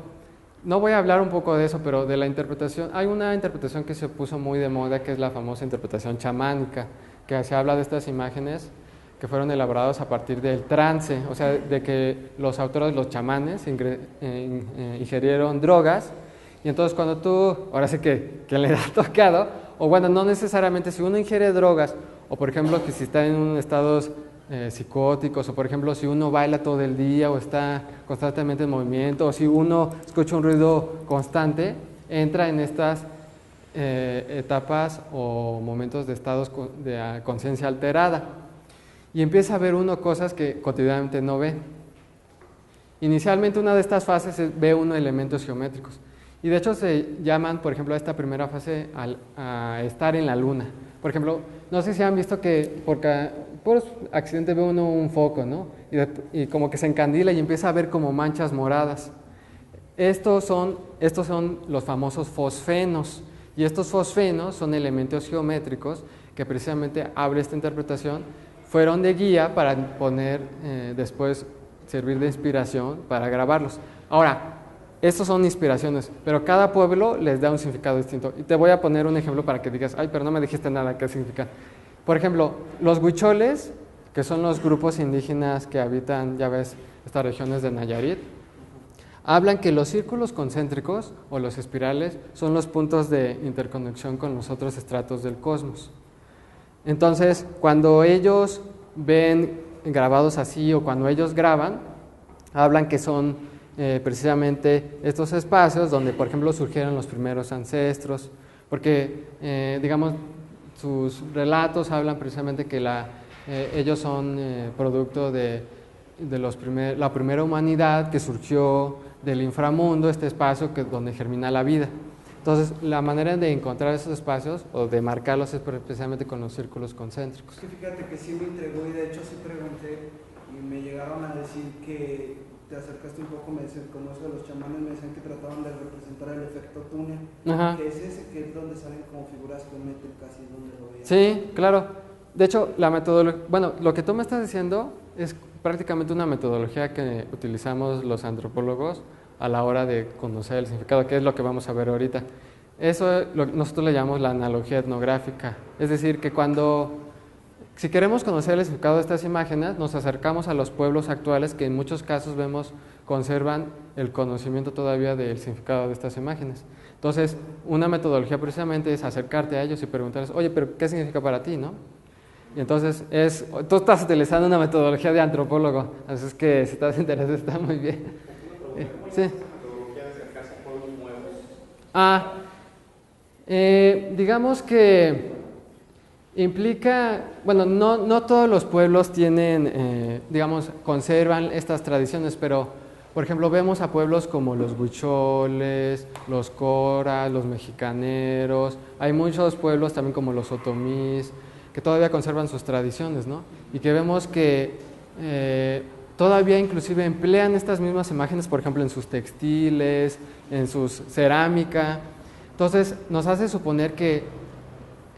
no voy a hablar un poco de eso, pero de la interpretación, hay una interpretación que se puso muy de moda, que es la famosa interpretación chamánica, que se habla de estas imágenes que fueron elaboradas a partir del trance, o sea, de que los autores, los chamanes, ingerieron drogas, y entonces cuando tú, ahora sí que le ha tocado, o bueno, no necesariamente, si uno ingiere drogas, o por ejemplo, que si está en un estados psicóticos, o por ejemplo, si uno baila todo el día, o está constantemente en movimiento, o si uno escucha un ruido constante, entra en estas etapas o momentos de estados de conciencia alterada. Y empieza a ver uno cosas que cotidianamente no ve. Inicialmente una de estas fases ve uno elementos geométricos. Y de hecho se llaman, por ejemplo, a esta primera fase a estar en la luna. Por ejemplo, no sé si han visto que por accidente ve uno un foco, ¿no? Y como que se encandila y empieza a ver como manchas moradas. Estos son los famosos fosfenos. Y estos fosfenos son elementos geométricos que precisamente abre esta interpretación. Fueron de guía para poner, después servir de inspiración para grabarlos. Ahora, estos son inspiraciones, pero cada pueblo les da un significado distinto. Y te voy a poner un ejemplo para que digas, ay, pero no me dijiste nada, ¿qué significa? Por ejemplo, los huicholes, que son los grupos indígenas que habitan, ya ves, estas regiones de Nayarit, hablan que los círculos concéntricos o los espirales son los puntos de interconexión con los otros estratos del cosmos. Entonces, cuando ellos ven grabados así o cuando ellos graban, hablan que son precisamente estos espacios donde, por ejemplo, surgieron los primeros ancestros, porque, digamos, sus relatos hablan precisamente que ellos son producto de la primera humanidad que surgió del inframundo, este espacio donde germina la vida. Entonces, la manera de encontrar esos espacios o de marcarlos es precisamente con los círculos concéntricos. Es que fíjate que sí me entregó y de hecho sí pregunté y me llegaron a decir que te acercaste un poco, me decían, como eso de los chamanes, me decían que trataban de representar el efecto túnel, que es ese, que es donde salen como figuras geométricas y donde lo veían. Sí, claro. De hecho, la metodología, bueno, lo que tú me estás diciendo es prácticamente una metodología que utilizamos los antropólogos a la hora de conocer el significado, que es lo que vamos a ver ahorita. Eso nosotros le llamamos la analogía etnográfica. Es decir, que si queremos conocer el significado de estas imágenes, nos acercamos a los pueblos actuales que en muchos casos conservan el conocimiento todavía del significado de estas imágenes. Entonces, una metodología precisamente es acercarte a ellos y preguntarles, oye, pero ¿qué significa para ti, no? Y entonces, tú estás utilizando una metodología de antropólogo, así es que si estás interesado está muy bien. Sí. Digamos que implica, bueno, no todos los pueblos tienen, digamos, conservan estas tradiciones, pero, por ejemplo, vemos a pueblos como los huicholes, los coras, los mexicaneros, hay muchos pueblos también como los otomís, que todavía conservan sus tradiciones, ¿no? Y que vemos que todavía inclusive emplean estas mismas imágenes, por ejemplo, en sus textiles, en sus cerámica. Entonces, nos hace suponer que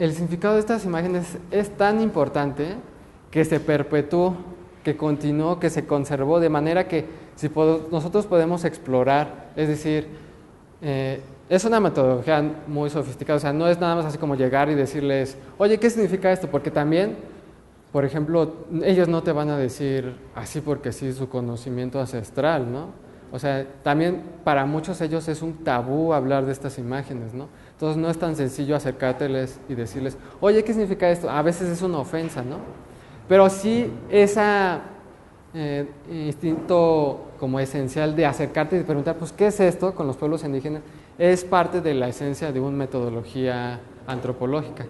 el significado de estas imágenes es tan importante que se perpetuó, que continuó, que se conservó, de manera que si nosotros podemos explorar, es decir, es una metodología muy sofisticada, o sea, no es nada más así como llegar y decirles, oye, ¿qué significa esto? Porque también, por ejemplo, ellos no te van a decir así porque sí su conocimiento ancestral, ¿no? O sea, también para muchos ellos es un tabú hablar de estas imágenes, ¿no? Entonces no es tan sencillo acercárteles y decirles, oye, ¿qué significa esto? A veces es una ofensa, ¿no? Pero sí ese instinto como esencial de acercarte y de preguntar, pues, ¿qué es esto con los pueblos indígenas? Es parte de la esencia de una metodología antropológica.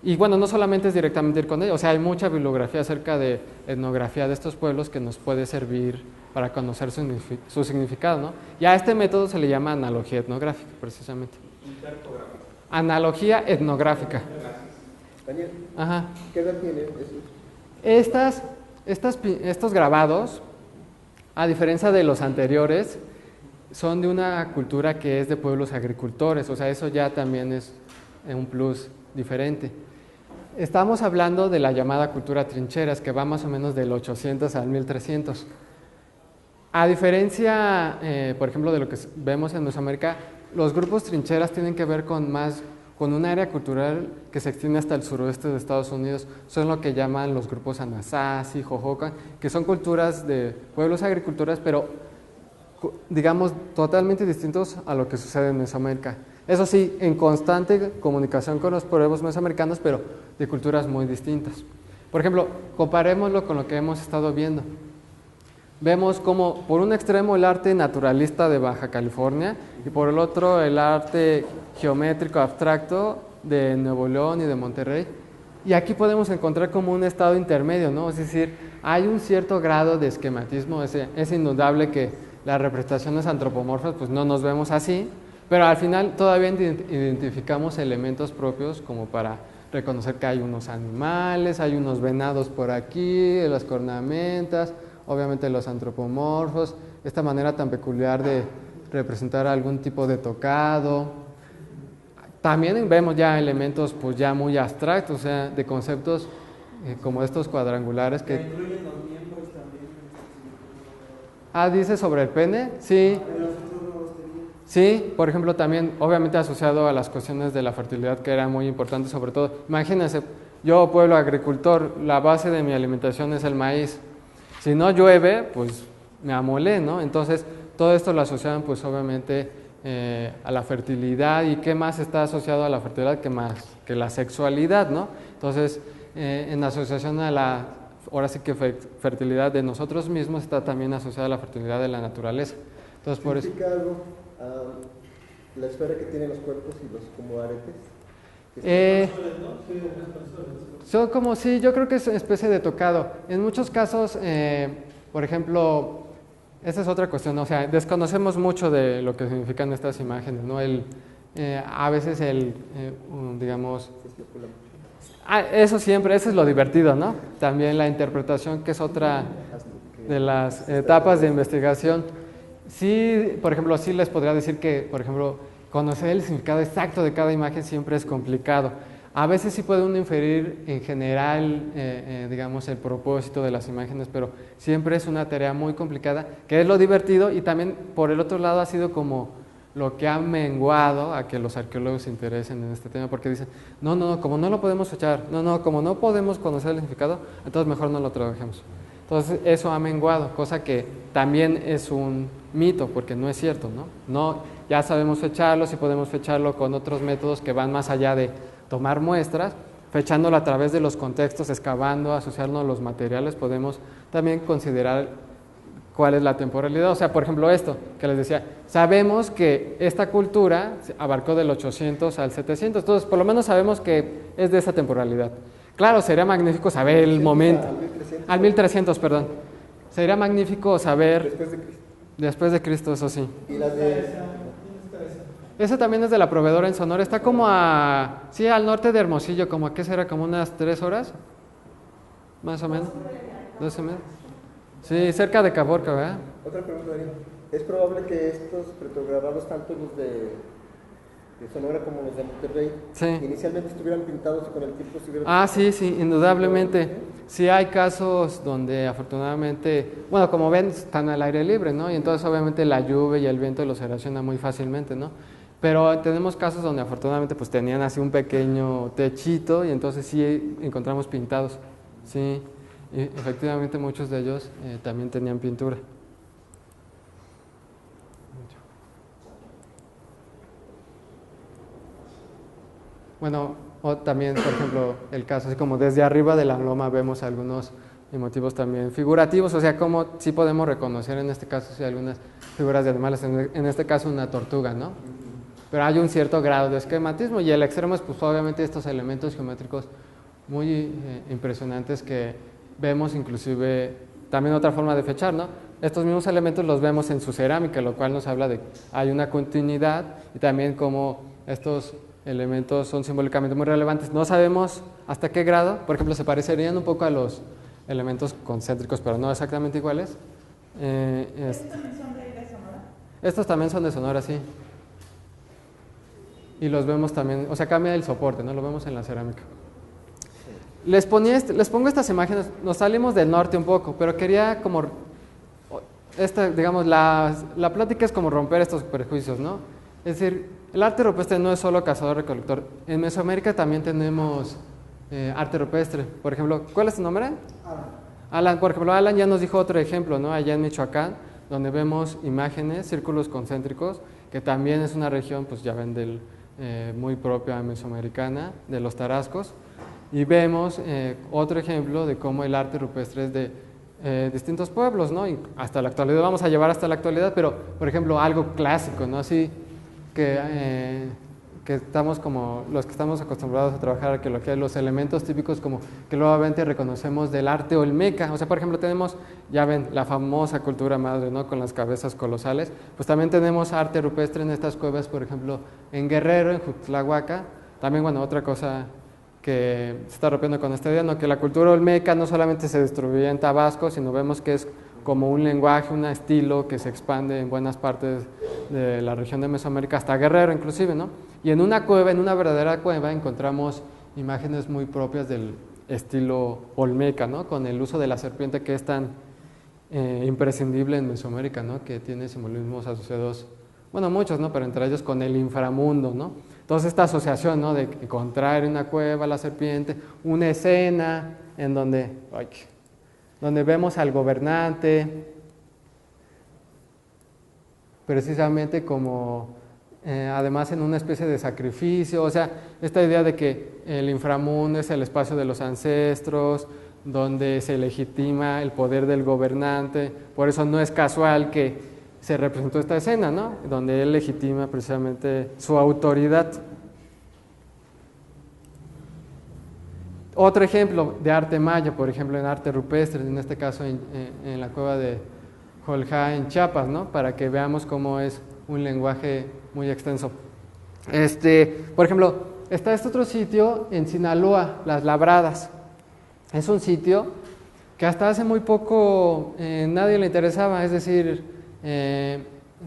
Y bueno, no solamente es directamente ir con ellos, o sea, hay mucha bibliografía acerca de etnografía de estos pueblos que nos puede servir para conocer su significado, ¿no? Y a este método se le llama analogía etnográfica, precisamente. Analogía etnográfica. Daniel, Ajá. ¿qué edad tiene eso? Estos grabados, a diferencia de los anteriores, son de una cultura que es de pueblos agricultores, o sea, eso ya también es un plus diferente. Estamos hablando de la llamada cultura trincheras, que va más o menos del 800 al 1300. A diferencia, por ejemplo, de lo que vemos en Mesoamérica, los grupos trincheras tienen que ver con un área cultural que se extiende hasta el suroeste de Estados Unidos. Son lo que llaman los grupos Anasazi, Jojocan, que son culturas de pueblos agricultores, pero digamos totalmente distintos a lo que sucede en Mesoamérica. Eso sí, en constante comunicación con los pueblos mesoamericanos, pero de culturas muy distintas. Por ejemplo, comparémoslo con lo que hemos estado viendo. Vemos como por un extremo el arte naturalista de Baja California y por el otro el arte geométrico abstracto de Nuevo León y de Monterrey. Y aquí podemos encontrar como un estado intermedio, ¿no? Es decir, hay un cierto grado de esquematismo, es indudable que las representaciones antropomorfas pues no nos vemos así, pero al final todavía identificamos elementos propios como para reconocer que hay unos animales, hay unos venados por aquí, las cornamentas, obviamente los antropomorfos, esta manera tan peculiar de representar algún tipo de tocado. También vemos ya elementos pues ya muy abstractos, o sea, de conceptos como estos cuadrangulares que... incluyen los miembros también. ¿Dice sobre el pene? Sí. Sí, por ejemplo, también obviamente asociado a las cuestiones de la fertilidad, que era muy importante, sobre todo, imagínense, yo pueblo agricultor, la base de mi alimentación es el maíz. Si no llueve, pues me amolé, ¿no? Entonces, todo esto lo asociaban, pues obviamente, a la fertilidad. ¿Y qué más está asociado a la fertilidad que la sexualidad, ¿no? Entonces, en asociación a ahora sí que fertilidad de nosotros mismos, está también asociada a la fertilidad de la naturaleza. Entonces, por eso... ¿Significa algo la esfera que tienen los cuerpos y los como aretes? Son como, sí, yo creo que es una especie de tocado. En muchos casos, por ejemplo, esa es otra cuestión, ¿no? O sea, desconocemos mucho de lo que significan estas imágenes, ¿no? A veces digamos... eso siempre, eso es lo divertido, ¿no? También la interpretación, que es otra de las etapas de investigación. Sí, por ejemplo, sí les podría decir que, por ejemplo, conocer el significado exacto de cada imagen siempre es complicado. A veces sí puede uno inferir en general, digamos, el propósito de las imágenes, pero siempre es una tarea muy complicada, que es lo divertido, y también por el otro lado ha sido como lo que ha menguado a que los arqueólogos se interesen en este tema, porque dicen, no, como no lo podemos echar, como no podemos conocer el significado, entonces mejor no lo trabajemos. Entonces eso ha menguado, cosa que también es un mito, porque no es cierto, ¿no? Ya sabemos fecharlo, sí podemos fecharlo con otros métodos que van más allá de tomar muestras, fechándolo a través de los contextos, excavando, asociarnos a los materiales, podemos también considerar cuál es la temporalidad. O sea, por ejemplo, esto que les decía, sabemos que esta cultura abarcó del 800 al 700, entonces por lo menos sabemos que es de esa temporalidad. Claro, sería magnífico saber el momento. Al 1300, perdón. Sería magnífico saber. Después de Cristo, eso sí. ¿Y la de...? Esa también es de la proveedora en Sonora. Está como sí, al norte de Hermosillo, como ¿qué será? Como unas 3 horas, más o menos. 12 meses. Sí, cerca de Caborca, ¿verdad? Otra pregunta, Darío. ¿Es probable que estos retrograbados, tanto los de Sonora como los de Monterrey, sí, inicialmente estuvieran pintados y con el tiempo estuvieran... Sí, indudablemente. Sí hay casos donde afortunadamente, bueno, como ven, están al aire libre, ¿no? Y entonces obviamente la lluvia y el viento los erosiona muy fácilmente, ¿no? Pero tenemos casos donde afortunadamente pues tenían así un pequeño techito y entonces sí encontramos pintados, sí. Y efectivamente muchos de ellos también tenían pintura. Bueno, o también, por ejemplo, el caso, así como desde arriba de la loma vemos algunos motivos también figurativos, o sea, como sí podemos reconocer en este caso sí, algunas figuras de animales, en este caso una tortuga, ¿no? Pero hay un cierto grado de esquematismo y el extremo es pues obviamente estos elementos geométricos muy impresionantes que vemos inclusive también otra forma de fechar, ¿no? Estos mismos elementos los vemos en su cerámica, lo cual nos habla de que hay una continuidad y también como estos elementos son simbólicamente muy relevantes. No sabemos hasta qué grado, por ejemplo, se parecerían un poco a los elementos concéntricos, pero no exactamente iguales. ¿Estos también son de Sonora? Estos también son de Sonora, sí. Y los vemos también, o sea, cambia el soporte, ¿no? Lo vemos en la cerámica. Les pongo estas imágenes, nos salimos del norte un poco, pero quería como, digamos, la plática es como romper estos prejuicios, ¿no? Es decir, el arte rupestre no es solo cazador-recolector. En Mesoamérica también tenemos arte rupestre. Por ejemplo, ¿cuál es tu nombre? Alan. Por ejemplo, Alan ya nos dijo otro ejemplo, ¿no? Allá en Michoacán, donde vemos imágenes, círculos concéntricos, que también es una región, pues ya ven, muy propia mesoamericana, de los tarascos. Y vemos otro ejemplo de cómo el arte rupestre es de distintos pueblos, ¿no? Y hasta la actualidad, vamos a llevar hasta la actualidad, pero, por ejemplo, algo clásico, ¿no? Así que estamos como los que estamos acostumbrados a trabajar arqueología, los elementos típicos como que nuevamente reconocemos del arte olmeca. O sea, por ejemplo, tenemos, ya ven, la famosa cultura madre, ¿no? Con las cabezas colosales. Pues también tenemos arte rupestre en estas cuevas, por ejemplo, en Guerrero, en Juxtlahuaca. También, bueno, otra cosa que se está rompiendo con esta idea, ¿no? Que la cultura olmeca no solamente se distribuye en Tabasco, sino vemos que es como un lenguaje, un estilo que se expande en buenas partes de la región de Mesoamérica, hasta Guerrero inclusive, ¿no? Y en una cueva, en una verdadera cueva, encontramos imágenes muy propias del estilo olmeca, ¿no? Con el uso de la serpiente que es tan imprescindible en Mesoamérica, ¿no? Que tiene simbolismos asociados, bueno, muchos, ¿no? Pero entre ellos con el inframundo, ¿no? Entonces esta asociación, ¿no? De encontrar en una cueva la serpiente, una escena en donde vemos al gobernante precisamente como además en una especie de sacrificio, o sea, esta idea de que el inframundo es el espacio de los ancestros, donde se legitima el poder del gobernante, por eso no es casual que se representó esta escena, ¿no? Donde él legitima precisamente su autoridad. Otro ejemplo de arte maya, por ejemplo, en arte rupestre, en este caso en la cueva de Joljá, en Chiapas, ¿no? Para que veamos cómo es un lenguaje muy extenso. Por ejemplo, está este otro sitio en Sinaloa, Las Labradas. Es un sitio que hasta hace muy poco nadie le interesaba, es decir,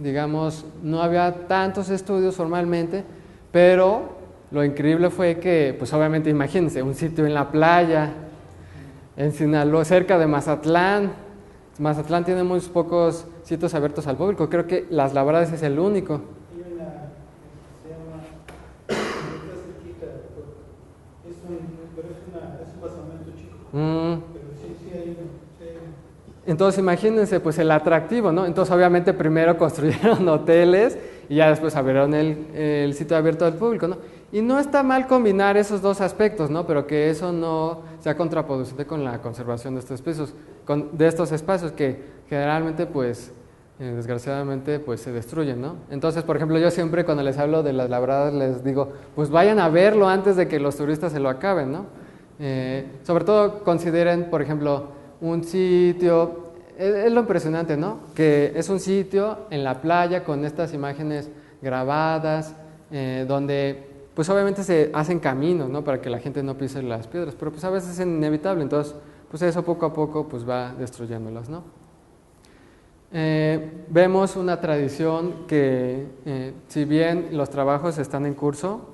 digamos, no había tantos estudios formalmente, pero lo increíble fue que, pues obviamente imagínense, un sitio en la playa, en Sinaloa, cerca de Mazatlán. Mazatlán tiene muy pocos sitios abiertos al público, creo que Las Labradas es el único. Hay una se llama, está cerquita, pero es un basamento chico. Pero sí hay uno. Entonces imagínense pues el atractivo, ¿no? Entonces obviamente primero construyeron hoteles y ya después abrieron el sitio abierto al público, ¿no? Y no está mal combinar esos dos aspectos, ¿no? Pero que eso no sea contraproducente con la conservación de estos espacios que generalmente, pues, desgraciadamente, pues se destruyen, ¿no? Entonces, por ejemplo, yo siempre cuando les hablo de las labradas les digo, pues vayan a verlo antes de que los turistas se lo acaben, ¿no? Sobre todo consideren, por ejemplo, un sitio, es lo impresionante, ¿no? Que es un sitio en la playa con estas imágenes grabadas, donde pues obviamente se hacen caminos, ¿no? Para que la gente no pise las piedras, pero pues a veces es inevitable, entonces pues eso poco a poco pues va destruyéndolas, ¿no? Vemos una tradición que si bien los trabajos están en curso,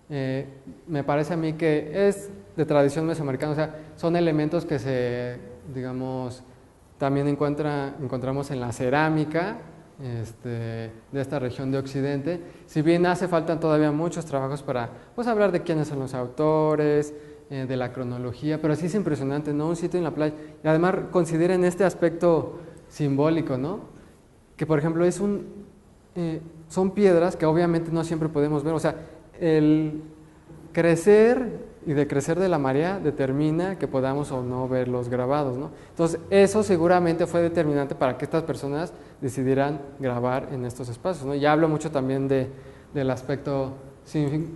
me parece a mí que es de tradición mesoamericana, o sea, son elementos que digamos, también encontramos en la cerámica de esta región de Occidente. Si bien hace falta todavía muchos trabajos para pues, hablar de quiénes son los autores, de la cronología, pero sí es impresionante, ¿no? Un sitio en la playa. Y además consideren este aspecto simbólico, ¿no? Que por ejemplo son piedras que obviamente no siempre podemos ver, o sea, el crecer y decrecer de la marea determina que podamos o no ver los grabados, ¿no? Entonces eso seguramente fue determinante para que estas personas decidieran grabar en estos espacios, ¿no? Ya hablo mucho también del aspecto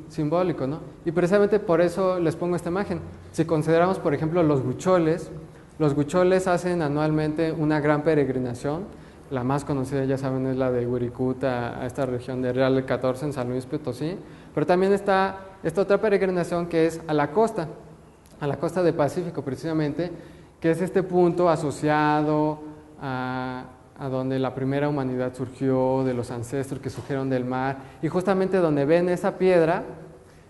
simbólico, ¿no? Y precisamente por eso les pongo esta imagen. Si consideramos, por ejemplo, los huicholes hacen anualmente una gran peregrinación. La más conocida, ya saben, es la de Wirikuta, a esta región de Real del 14 en San Luis Potosí. Pero también está esta otra peregrinación que es a la costa del Pacífico precisamente, que es este punto asociado a donde la primera humanidad surgió, de los ancestros que surgieron del mar. Y justamente donde ven esa piedra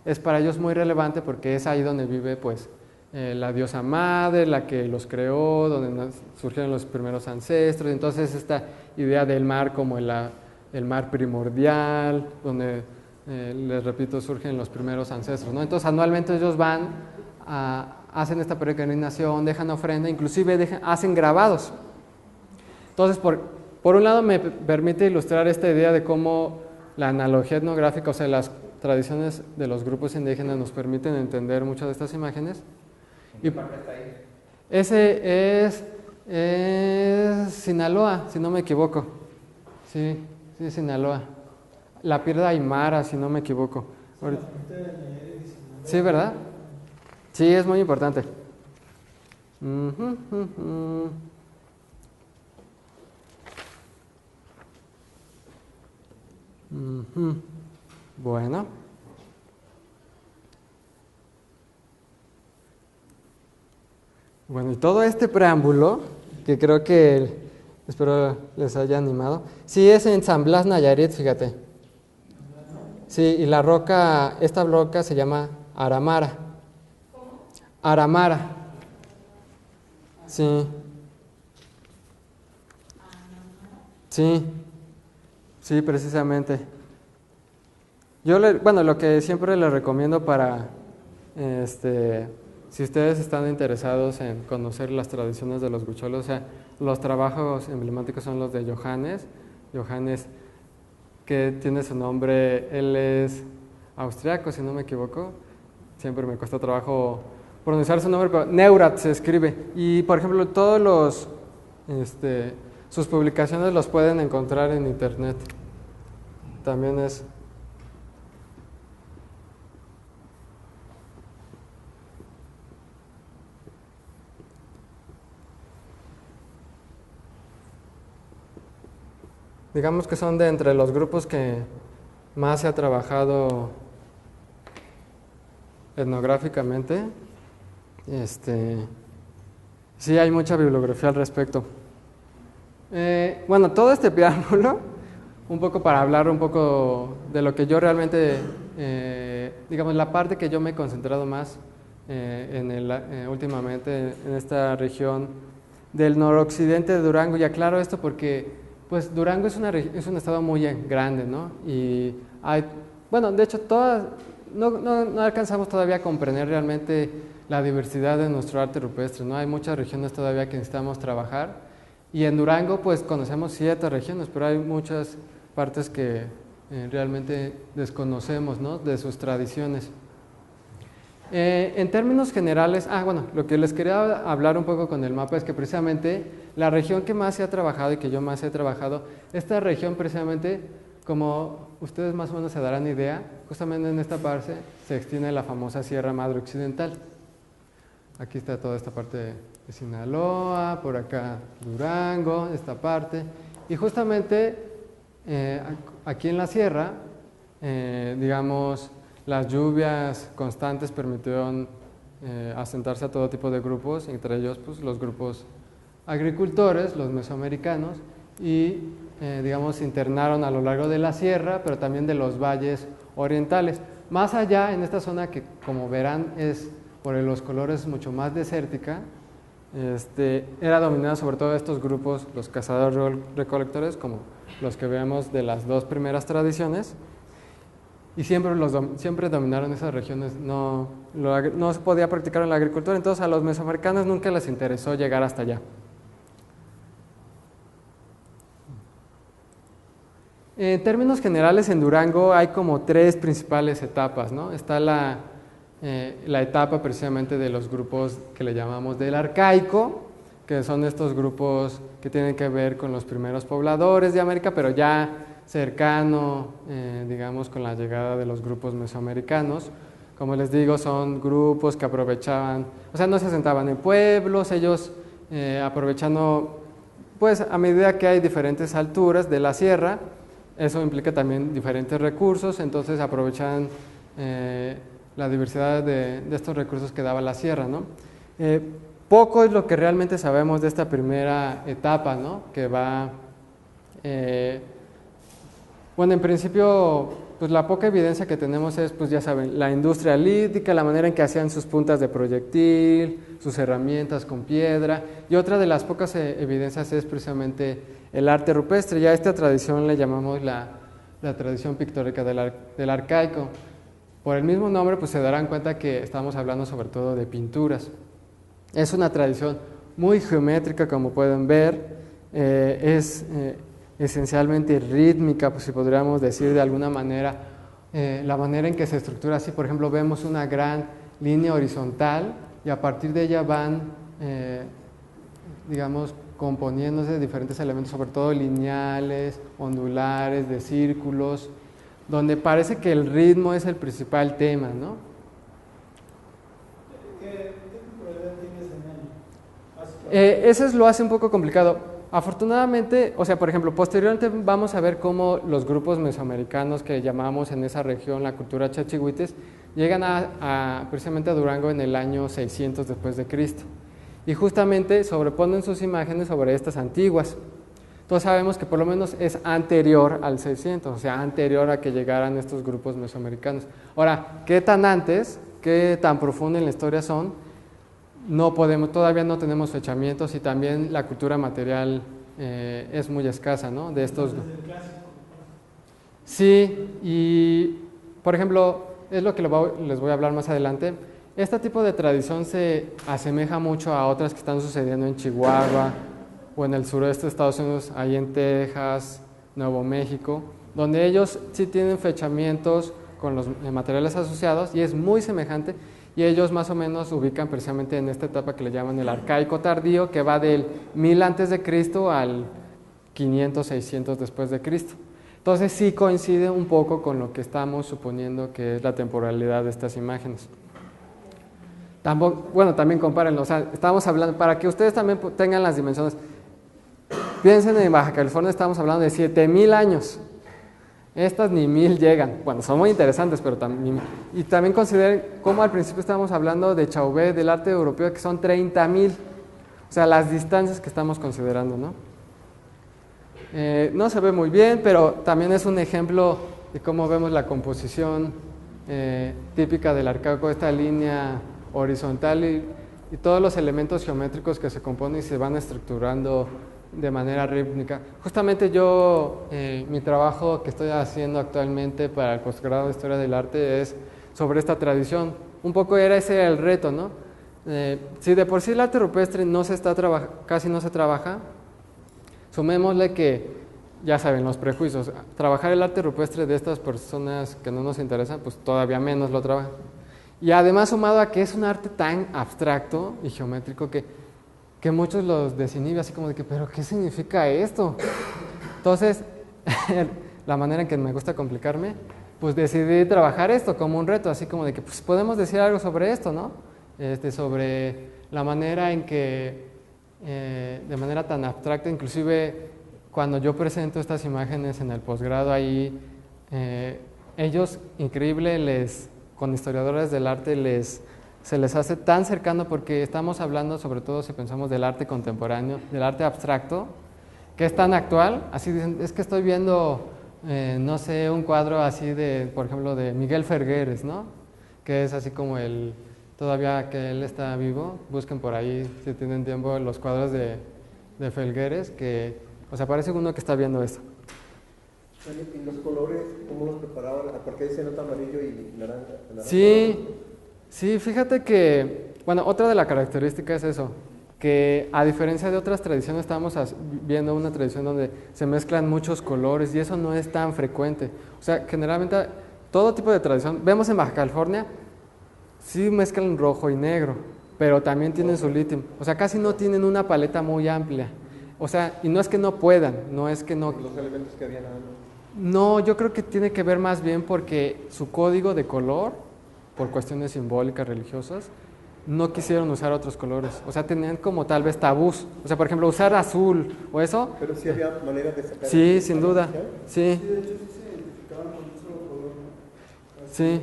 es para ellos muy relevante porque es ahí donde vive pues la diosa madre, la que los creó, donde surgieron los primeros ancestros. Entonces esta idea del mar como el mar primordial, donde, les repito, surgen los primeros ancestros, ¿no? Entonces anualmente ellos van, hacen esta peregrinación, dejan ofrenda, inclusive hacen grabados. Entonces, por un lado me permite ilustrar esta idea de cómo la analogía etnográfica, o sea, las tradiciones de los grupos indígenas nos permiten entender muchas de estas imágenes. ¿Qué parte está ahí? Ese es Sinaloa, si no me equivoco. Sí, Sinaloa. La piedra Aymara, si no me equivoco. Sí, ¿verdad? Sí, es muy importante. Bueno. Bueno, y todo este preámbulo, que creo que espero les haya animado. Sí, es en San Blas, Nayarit, fíjate. Sí, y esta roca se llama Aramara. ¿Cómo? Aramara. Sí. Sí, precisamente. Yo lo que siempre les recomiendo para, si ustedes están interesados en conocer las tradiciones de los huicholes, o sea, los trabajos emblemáticos son los de Johannes, que tiene su nombre, él es austriaco, si no me equivoco, siempre me cuesta trabajo pronunciar su nombre, pero Neurath se escribe, y por ejemplo todos sus publicaciones los pueden encontrar en internet, también es... Digamos que son de entre los grupos que más se ha trabajado etnográficamente. Sí hay mucha bibliografía al respecto. Todo este preámbulo, un poco para hablar un poco de lo que yo realmente, digamos, la parte que yo me he concentrado más últimamente en esta región del noroccidente de Durango. Y aclaro esto porque pues Durango es un estado muy grande, ¿no? Y de hecho no alcanzamos todavía a comprender realmente la diversidad de nuestro arte rupestre, ¿no? Hay muchas regiones todavía que necesitamos trabajar, y en Durango pues conocemos 7 regiones, pero hay muchas partes que realmente desconocemos, ¿no?, de sus tradiciones. En términos generales, bueno, lo que les quería hablar un poco con el mapa es que precisamente la región que más se ha trabajado y que yo más he trabajado, esta región precisamente, como ustedes más o menos se darán idea, justamente en esta parte se extiende la famosa Sierra Madre Occidental. Aquí está toda esta parte de Sinaloa, por acá Durango, esta parte, y justamente aquí en la sierra, digamos, las lluvias constantes permitieron asentarse a todo tipo de grupos, entre ellos pues, los grupos agricultores, los mesoamericanos, y digamos se internaron a lo largo de la sierra, pero también de los valles orientales. Más allá, en esta zona que como verán es por los colores mucho más desértica, era dominada sobre todo estos grupos, los cazadores-recolectores, como los que vemos de las dos primeras tradiciones, y siempre dominaron esas regiones, no se podía practicar en la agricultura, entonces a los mesoamericanos nunca les interesó llegar hasta allá. En términos generales, en Durango hay como tres principales etapas, ¿no? Está la etapa precisamente de los grupos que le llamamos del arcaico, que son estos grupos que tienen que ver con los primeros pobladores de América, pero ya cercano, digamos, con la llegada de los grupos mesoamericanos. Como les digo, son grupos que aprovechaban, o sea, no se asentaban en pueblos, ellos aprovechando, pues a medida que hay diferentes alturas de la sierra, eso implica también diferentes recursos, entonces aprovechan la diversidad de estos recursos que daba la sierra, ¿no? Poco es lo que realmente sabemos de esta primera etapa, ¿no? Que va... bueno, en principio, pues la poca evidencia que tenemos es, pues ya saben, la industria lítica, la manera en que hacían sus puntas de proyectil, sus herramientas con piedra, y otra de las pocas evidencias es precisamente el arte rupestre. Ya a esta tradición le llamamos la tradición pictórica del arcaico. Por el mismo nombre, pues se darán cuenta que estamos hablando sobre todo de pinturas. Es una tradición muy geométrica, como pueden ver, es esencialmente rítmica, pues si podríamos decir de alguna manera, la manera en que se estructura así, por ejemplo, vemos una gran línea horizontal y a partir de ella van, digamos, componiéndose diferentes elementos, sobre todo lineales, ondulares, de círculos, donde parece que el ritmo es el principal tema, ¿no? ¿Qué temporalidad tienes en año? Eso lo hace un poco complicado. Afortunadamente, o sea, por ejemplo, posteriormente vamos a ver cómo los grupos mesoamericanos que llamamos en esa región la cultura chachihuites llegan precisamente a Durango en el año 600 después de Cristo y justamente sobreponen sus imágenes sobre estas antiguas. Entonces sabemos que por lo menos es anterior al 600, o sea, anterior a que llegaran estos grupos mesoamericanos. Ahora, ¿qué tan antes, qué tan profundo en la historia son? No podemos, todavía no tenemos fechamientos y también la cultura material es muy escasa, ¿no? De estos. Sí, y por ejemplo, es lo que les voy a hablar más adelante. Este tipo de tradición se asemeja mucho a otras que están sucediendo en Chihuahua o en el suroeste de Estados Unidos, ahí en Texas, Nuevo México, donde ellos sí tienen fechamientos con los materiales asociados y es muy semejante. Y ellos más o menos ubican precisamente en esta etapa que le llaman el arcaico tardío, que va del 1000 antes de Cristo al 500, 600 después de Cristo. Entonces sí coincide un poco con lo que estamos suponiendo que es la temporalidad de estas imágenes. Bueno, también compárenlo, o sea, estamos hablando, para que ustedes también tengan las dimensiones, piensen en Baja California, estamos hablando de 7000 años. Estas ni 1000 llegan. Bueno, son muy interesantes, pero también... Y también consideren cómo al principio estábamos hablando de Chauvet, del arte europeo, que son 30,000. O sea, las distancias que estamos considerando, ¿no? No se ve muy bien, pero también es un ejemplo de cómo vemos la composición típica del arcaico, esta línea horizontal y todos los elementos geométricos que se componen y se van estructurando de manera rítmica. Justamente yo, mi trabajo que estoy haciendo actualmente para el posgrado de Historia del Arte es sobre esta tradición. Un poco era ese el reto, ¿no? Si de por sí el arte rupestre casi no se trabaja, sumémosle que ya saben, los prejuicios. Trabajar el arte rupestre de estas personas que no nos interesan, pues todavía menos lo trabajan. Y además sumado a que es un arte tan abstracto y geométrico que muchos los desinhibe así como de que, ¿pero qué significa esto? Entonces, la manera en que me gusta complicarme, pues decidí trabajar esto como un reto, así como de que pues podemos decir algo sobre esto, ¿no? Sobre la manera en que, de manera tan abstracta, inclusive cuando yo presento estas imágenes en el posgrado ahí, ellos, increíble, con historiadores del arte se les hace tan cercano porque estamos hablando, sobre todo si pensamos del arte contemporáneo, del arte abstracto, que es tan actual. Así dicen, es que estoy viendo, no sé, un cuadro así de, por ejemplo, de Miguel Fergueres, ¿no? Que es así como todavía que él está vivo, busquen por ahí, si tienen tiempo, los cuadros de Fergueres, que, o sea, parece uno que está viendo esto. ¿Y los colores, cómo los preparaban? ¿Por qué se nota amarillo y naranja? Sí, fíjate que, bueno, otra de las características es eso, que a diferencia de otras tradiciones, estamos viendo una tradición donde se mezclan muchos colores y eso no es tan frecuente. O sea, generalmente todo tipo de tradición, vemos en Baja California, sí mezclan rojo y negro, pero también tienen su litio. O sea, casi no tienen una paleta muy amplia. O sea, y no es que no puedan, no es que no... Los elementos que habían antes. No, yo creo que tiene que ver más bien porque su código de color, por cuestiones simbólicas, religiosas, no quisieron usar otros colores. O sea, tenían como tal vez tabús. O sea, por ejemplo, usar azul o eso. Pero sí había maneras de sacar. Sí, sin duda. Sí. Sí, de hecho sí se identificaban con un solo color, ¿no? Sí.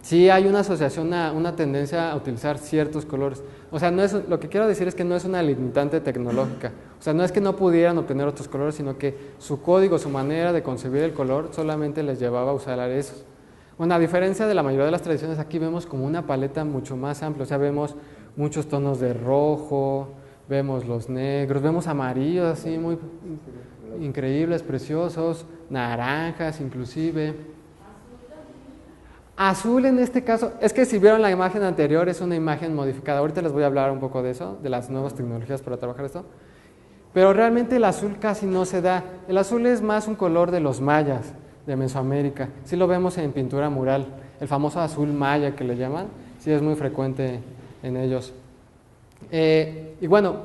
Sí, hay una asociación, una tendencia a utilizar ciertos colores. O sea, no es, lo que quiero decir es que no es una limitante tecnológica. O sea, no es que no pudieran obtener otros colores, sino que su código, su manera de concebir el color solamente les llevaba a usar esos. Bueno, a diferencia de la mayoría de las tradiciones, aquí vemos como una paleta mucho más amplia. O sea, vemos muchos tonos de rojo, vemos los negros, vemos amarillos así muy increíbles, preciosos, naranjas inclusive. Azul en este caso, es que si vieron la imagen anterior es una imagen modificada. Ahorita les voy a hablar un poco de eso, de las nuevas tecnologías para trabajar esto. Pero realmente el azul casi no se da. El azul es más un color de los mayas de Mesoamérica. Sí lo vemos en pintura mural. El famoso azul maya que le llaman, sí es muy frecuente en ellos. Y bueno,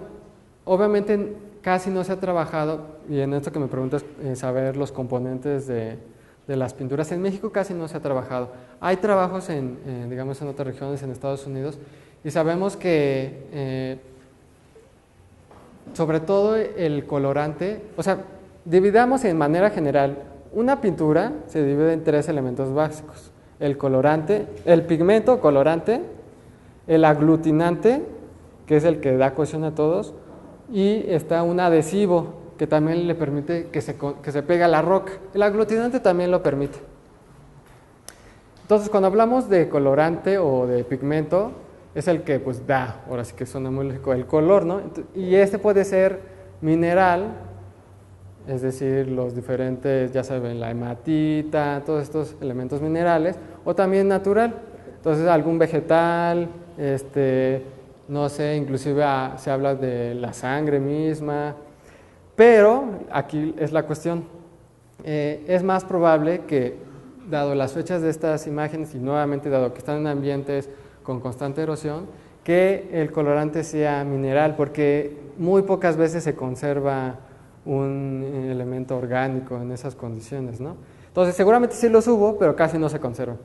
obviamente casi no se ha trabajado, y en esto que me preguntas, saber los componentes de las pinturas. En México casi no se ha trabajado. Hay trabajos digamos, en otras regiones, en Estados Unidos, y sabemos que sobre todo el colorante, o sea, dividamos en manera general, una pintura se divide en 3 elementos básicos: el colorante, el pigmento colorante, el aglutinante, que es el que da cohesión a todos, y está un adhesivo, que también le permite que se pegue a la roca. El aglutinante también lo permite. Entonces, cuando hablamos de colorante o de pigmento, es el que pues da, ahora sí que suena muy lógico, el color, ¿no? Y este puede ser mineral, es decir, los diferentes, ya saben, la hematita, todos estos elementos minerales, o también natural. Entonces, algún vegetal, no sé, inclusive se habla de la sangre misma. Pero aquí es la cuestión, es más probable que, dado las fechas de estas imágenes y nuevamente dado que están en ambientes con constante erosión, que el colorante sea mineral, porque muy pocas veces se conserva un elemento orgánico en esas condiciones, ¿no? Entonces seguramente sí los hubo, pero casi no se conservan.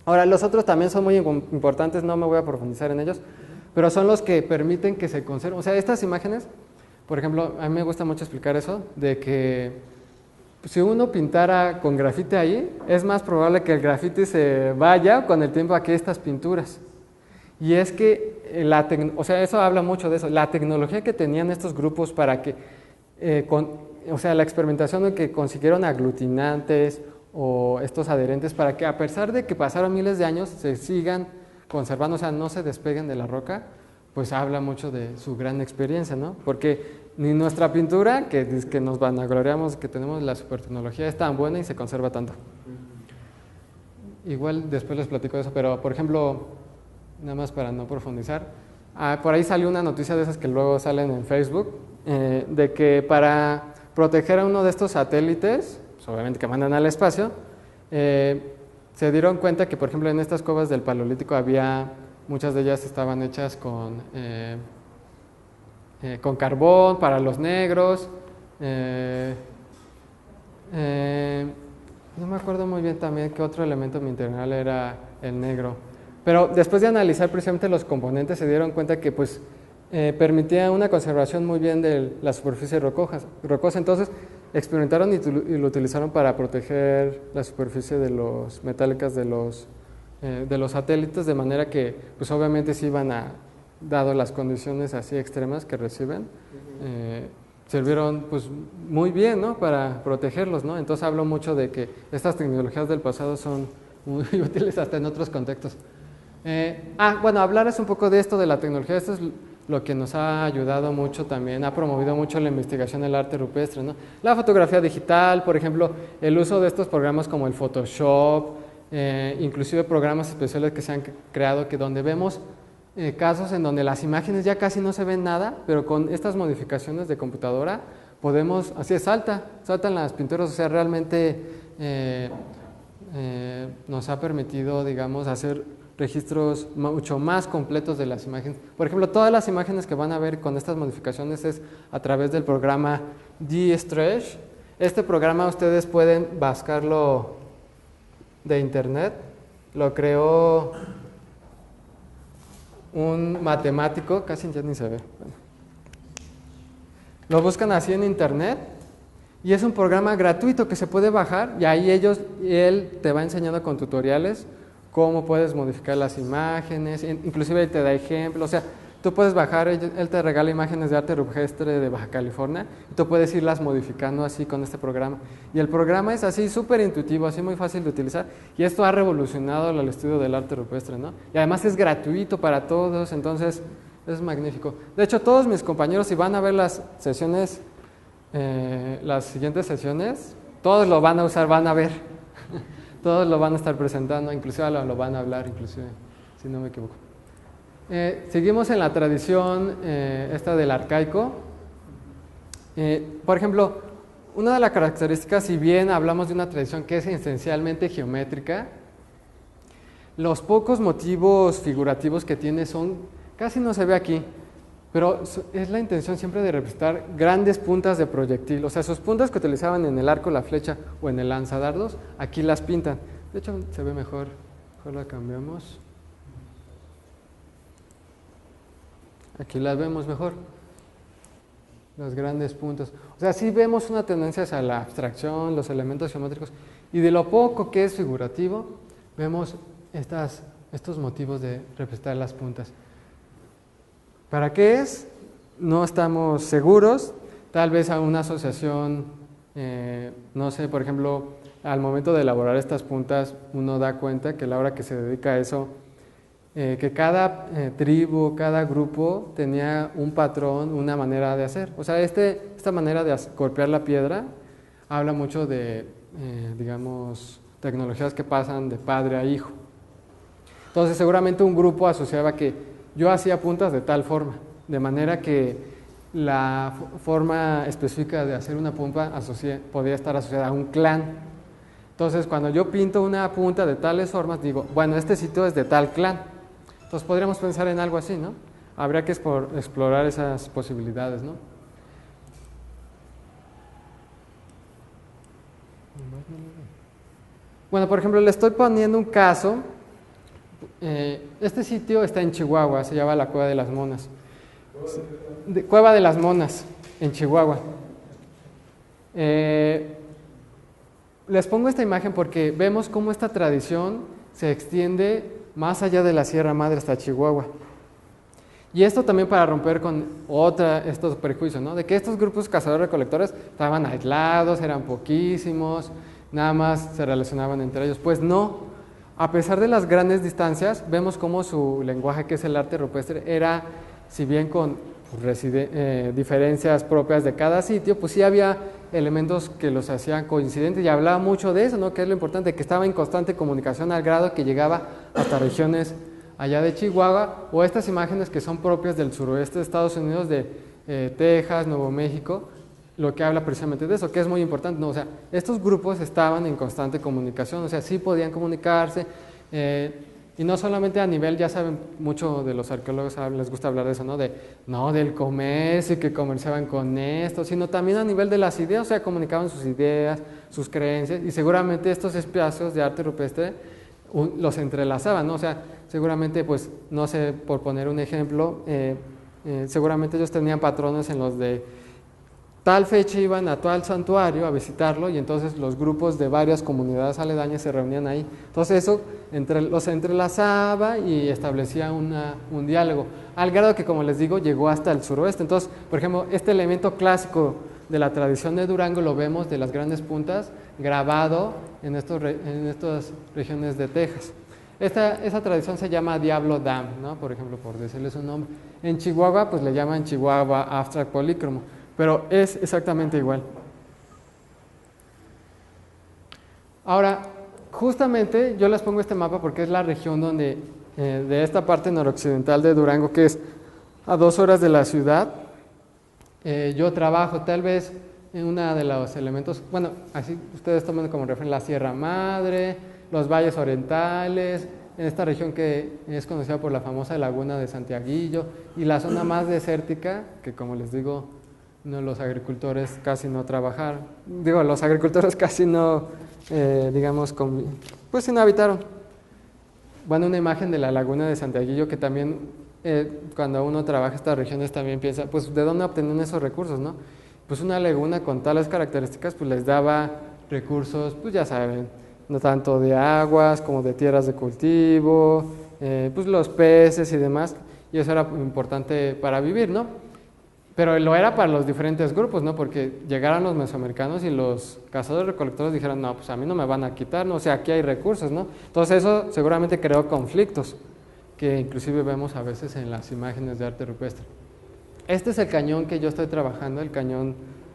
Ahora, los otros también son muy importantes, no me voy a profundizar en ellos, pero son los que permiten que se conserven. O sea, estas imágenes, por ejemplo, a mí me gusta mucho explicar eso, de que si uno pintara con grafite ahí, es más probable que el grafite se vaya con el tiempo a que estas pinturas. Y es que, o sea, eso habla mucho de eso, la tecnología que tenían estos grupos para que, o sea, la experimentación de que consiguieron aglutinantes o estos adherentes para que a pesar de que pasaron miles de años se sigan conservando, o sea, no se despeguen de la roca, pues habla mucho de su gran experiencia, ¿no? Porque ni nuestra pintura, que nos vanagloriamos que tenemos la super tecnología, es tan buena y se conserva tanto. Igual después les platico eso, pero por ejemplo, nada más para no profundizar, por ahí salió una noticia de esas que luego salen en Facebook, de que para proteger a uno de estos satélites, pues obviamente que mandan al espacio, se dieron cuenta que, por ejemplo, en estas cuevas del Paleolítico muchas de ellas estaban hechas con carbón para los negros. No me acuerdo muy bien también qué otro elemento mineral era el negro. Pero después de analizar precisamente los componentes se dieron cuenta que pues permitía una conservación muy bien de la superficie rocosa. Entonces experimentaron y lo utilizaron para proteger la superficie de los metálicas de los satélites, de manera que pues obviamente sí iban dado las condiciones así extremas que reciben, sirvieron pues muy bien, ¿no?, para protegerlos, ¿no? Entonces hablo mucho de que estas tecnologías del pasado son muy útiles hasta en otros contextos. Bueno, hablarles un poco de esto de la tecnología. Esto es lo que nos ha ayudado mucho también, ha promovido mucho la investigación del arte rupestre, ¿no? La fotografía digital, por ejemplo, el uso de estos programas como el Photoshop, inclusive programas especiales que se han creado que donde vemos casos en donde las imágenes ya casi no se ven nada, pero con estas modificaciones de computadora podemos, así es, saltan las pinturas, o sea, realmente nos ha permitido, digamos, hacer registros mucho más completos de las imágenes. Por ejemplo, todas las imágenes que van a ver con estas modificaciones es a través del programa D-Stretch. Este programa ustedes pueden buscarlo de internet, lo creó un matemático, casi ya ni se ve. Bueno. Lo buscan así en internet y es un programa gratuito que se puede bajar y ahí él te va enseñando con tutoriales cómo puedes modificar las imágenes, inclusive él te da ejemplos, o sea, tú puedes bajar, él te regala imágenes de arte rupestre de Baja California y tú puedes irlas modificando así con este programa. Y el programa es así súper intuitivo, así muy fácil de utilizar y esto ha revolucionado el estudio del arte rupestre, ¿no? Y además es gratuito para todos, entonces es magnífico. De hecho, todos mis compañeros, si van a ver las sesiones, las siguientes sesiones, todos lo van a usar, van a ver. Todos lo van a estar presentando, inclusive lo van a hablar, inclusive, si no me equivoco. Seguimos en la tradición esta del arcaico. Por ejemplo, una de las características, si bien hablamos de una tradición que es esencialmente geométrica, los pocos motivos figurativos que tiene casi no se ve aquí, pero es la intención siempre de representar grandes puntas de proyectil. O sea, sus puntas que utilizaban en el arco, la flecha o en el lanzadardos, aquí las pintan. De hecho, se ve mejor. Mejor la cambiamos. Aquí las vemos mejor. Las grandes puntas. O sea, sí vemos una tendencia hacia la abstracción, los elementos geométricos. Y de lo poco que es figurativo, vemos estos motivos de representar las puntas. ¿Para qué es? No estamos seguros. Tal vez a una asociación, no sé, por ejemplo, al momento de elaborar estas puntas, uno da cuenta que a la hora que se dedica a eso, que cada tribu, cada grupo tenía un patrón, una manera de hacer. O sea, esta manera de golpear la piedra habla mucho de, digamos, tecnologías que pasan de padre a hijo. Entonces, seguramente un grupo asociaba que yo hacía puntas de tal forma, de manera que la forma específica de hacer una punta podía estar asociada a un clan. Entonces, cuando yo pinto una punta de tales formas, digo, bueno, este sitio es de tal clan. Entonces, podríamos pensar en algo así, ¿no? Habría que explorar esas posibilidades, ¿no? Bueno, por ejemplo, le estoy poniendo un caso. Este sitio está en Chihuahua, se llama la Cueva de las Monas. Cueva de las Monas, en Chihuahua. Les pongo esta imagen porque vemos cómo esta tradición se extiende más allá de la Sierra Madre hasta Chihuahua. Y esto también para romper con estos prejuicios, ¿no? De que estos grupos cazadores-recolectores estaban aislados, eran poquísimos, nada más se relacionaban entre ellos. Pues no. A pesar de las grandes distancias, vemos cómo su lenguaje, que es el arte rupestre, era, si bien con diferencias propias de cada sitio, pues sí había elementos que los hacían coincidentes y hablaba mucho de eso, ¿no? Que es lo importante, que estaba en constante comunicación al grado que llegaba hasta regiones allá de Chihuahua, o estas imágenes que son propias del suroeste de Estados Unidos, de Texas, Nuevo México, lo que habla precisamente de eso, que es muy importante, ¿no? O sea, estos grupos estaban en constante comunicación, o sea, sí podían comunicarse, y no solamente a nivel, ya saben, mucho de los arqueólogos les gusta hablar de eso, ¿no? Del comercio y que comerciaban con esto, sino también a nivel de las ideas, o sea, comunicaban sus ideas, sus creencias, y seguramente estos espacios de arte rupestre los entrelazaban, ¿no? O sea, seguramente, pues, no sé, por poner un ejemplo, seguramente ellos tenían patrones en los de tal fecha iban a tal santuario a visitarlo y entonces los grupos de varias comunidades aledañas se reunían ahí. Entonces eso los entrelazaba y establecía un diálogo, al grado que, como les digo, llegó hasta el suroeste. Entonces, por ejemplo, este elemento clásico de la tradición de Durango lo vemos de las grandes puntas grabado en estas regiones de Texas. Esa tradición se llama Diablo Dam, ¿no? Por ejemplo, por decirles un nombre. En Chihuahua, pues le llaman Chihuahua Abstract Polícromo, pero es exactamente igual. Ahora, justamente yo les pongo este mapa porque es la región donde, de esta parte noroccidental de Durango, que es a 2 horas de la ciudad, yo trabajo. Tal vez en uno de los elementos, bueno, así ustedes toman como referencia la Sierra Madre, los valles orientales, en esta región que es conocida por la famosa laguna de Santiaguillo, y la zona más desértica, que, como les digo, los agricultores casi no trabajaron. Los agricultores casi no, pues no habitaron. Bueno, una imagen de la laguna de Santiaguillo que también, cuando uno trabaja estas regiones, también piensa, pues, ¿de dónde obtenían esos recursos, no? Pues una laguna con tales características, pues les daba recursos, pues ya saben, no tanto de aguas como de tierras de cultivo, pues los peces y demás, y eso era importante para vivir, ¿no? Pero lo era para los diferentes grupos, ¿no? Porque llegaron los mesoamericanos y los cazadores-recolectores dijeron, no, pues a mí no me van a quitar, ¿no? O sea, aquí hay recursos, ¿no? Entonces eso seguramente creó conflictos, que inclusive vemos a veces en las imágenes de arte rupestre. Este es el cañón que yo estoy trabajando, el cañón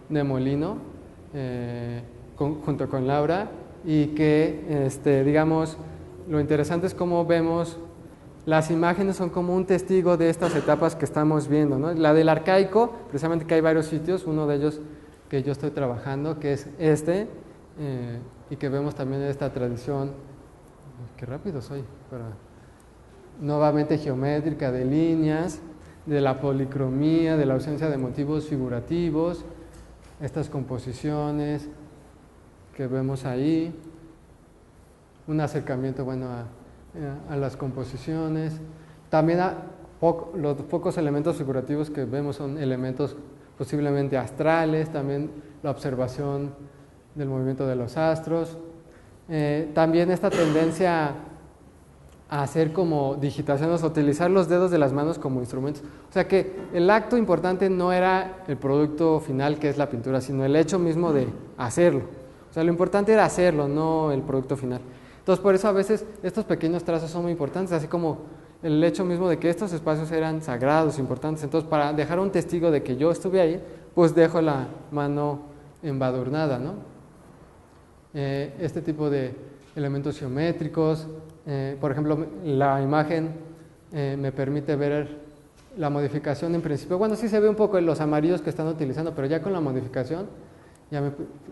de Molino, junto con Laura, y que, lo interesante es cómo vemos. Las imágenes son como un testigo de estas etapas que estamos viendo, ¿no? La del arcaico, precisamente, que hay varios sitios, uno de ellos que yo estoy trabajando, que es y que vemos también esta tradición, qué rápido soy, nuevamente geométrica, de líneas, de la policromía, de la ausencia de motivos figurativos, estas composiciones que vemos ahí, un acercamiento, a las composiciones. También los pocos elementos figurativos que vemos son elementos posiblemente astrales, también la observación del movimiento de los astros. También esta tendencia a hacer como digitaciones, a utilizar los dedos de las manos como instrumentos. O sea que el acto importante no era el producto final, que es la pintura, sino el hecho mismo de hacerlo. O sea, lo importante era hacerlo, no el producto final. Entonces, por eso a veces estos pequeños trazos son muy importantes, así como el hecho mismo de que estos espacios eran sagrados, importantes. Entonces, para dejar un testigo de que yo estuve ahí, pues dejo la mano embadurnada, ¿no? Este tipo de elementos geométricos, por ejemplo, la imagen me permite ver la modificación en principio. Bueno, sí se ve un poco en los amarillos que están utilizando, pero ya con la modificación ya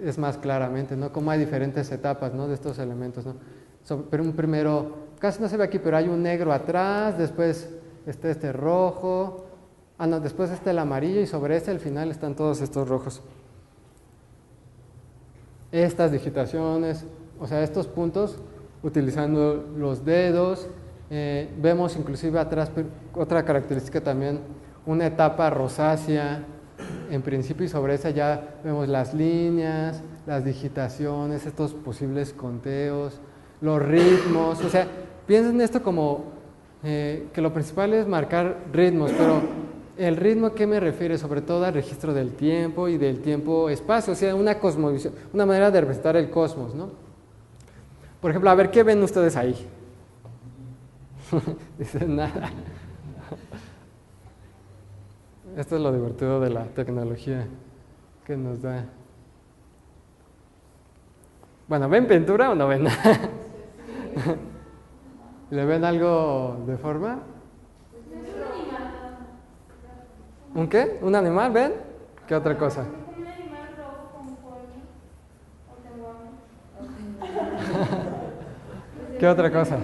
es más claramente, ¿no? Cómo hay diferentes etapas, ¿no? De estos elementos, ¿no? Pero un primero, casi no se ve aquí, pero hay un negro atrás, después este rojo, después el amarillo, y sobre al final están todos estos rojos. Estas digitaciones, o sea, estos puntos, utilizando los dedos, vemos inclusive atrás otra característica también, una etapa rosácea en principio, y sobre esa ya vemos las líneas, las digitaciones, estos posibles conteos, los ritmos. O sea, piensen esto como que lo principal es marcar ritmos, pero el ritmo, ¿a qué me refiere? Sobre todo al registro del tiempo y del tiempo-espacio, o sea, una cosmovisión, una manera de representar el cosmos, ¿no? Por ejemplo, a ver, ¿qué ven ustedes ahí? Dicen nada. Esto es lo divertido de la tecnología que nos da. Bueno, ¿ven pintura o no ven nada? ¿Le ven algo de forma? ¿Un qué? ¿Un animal? ¿Ven? ¿Qué otra cosa? Un animal ¿Qué otra cosa?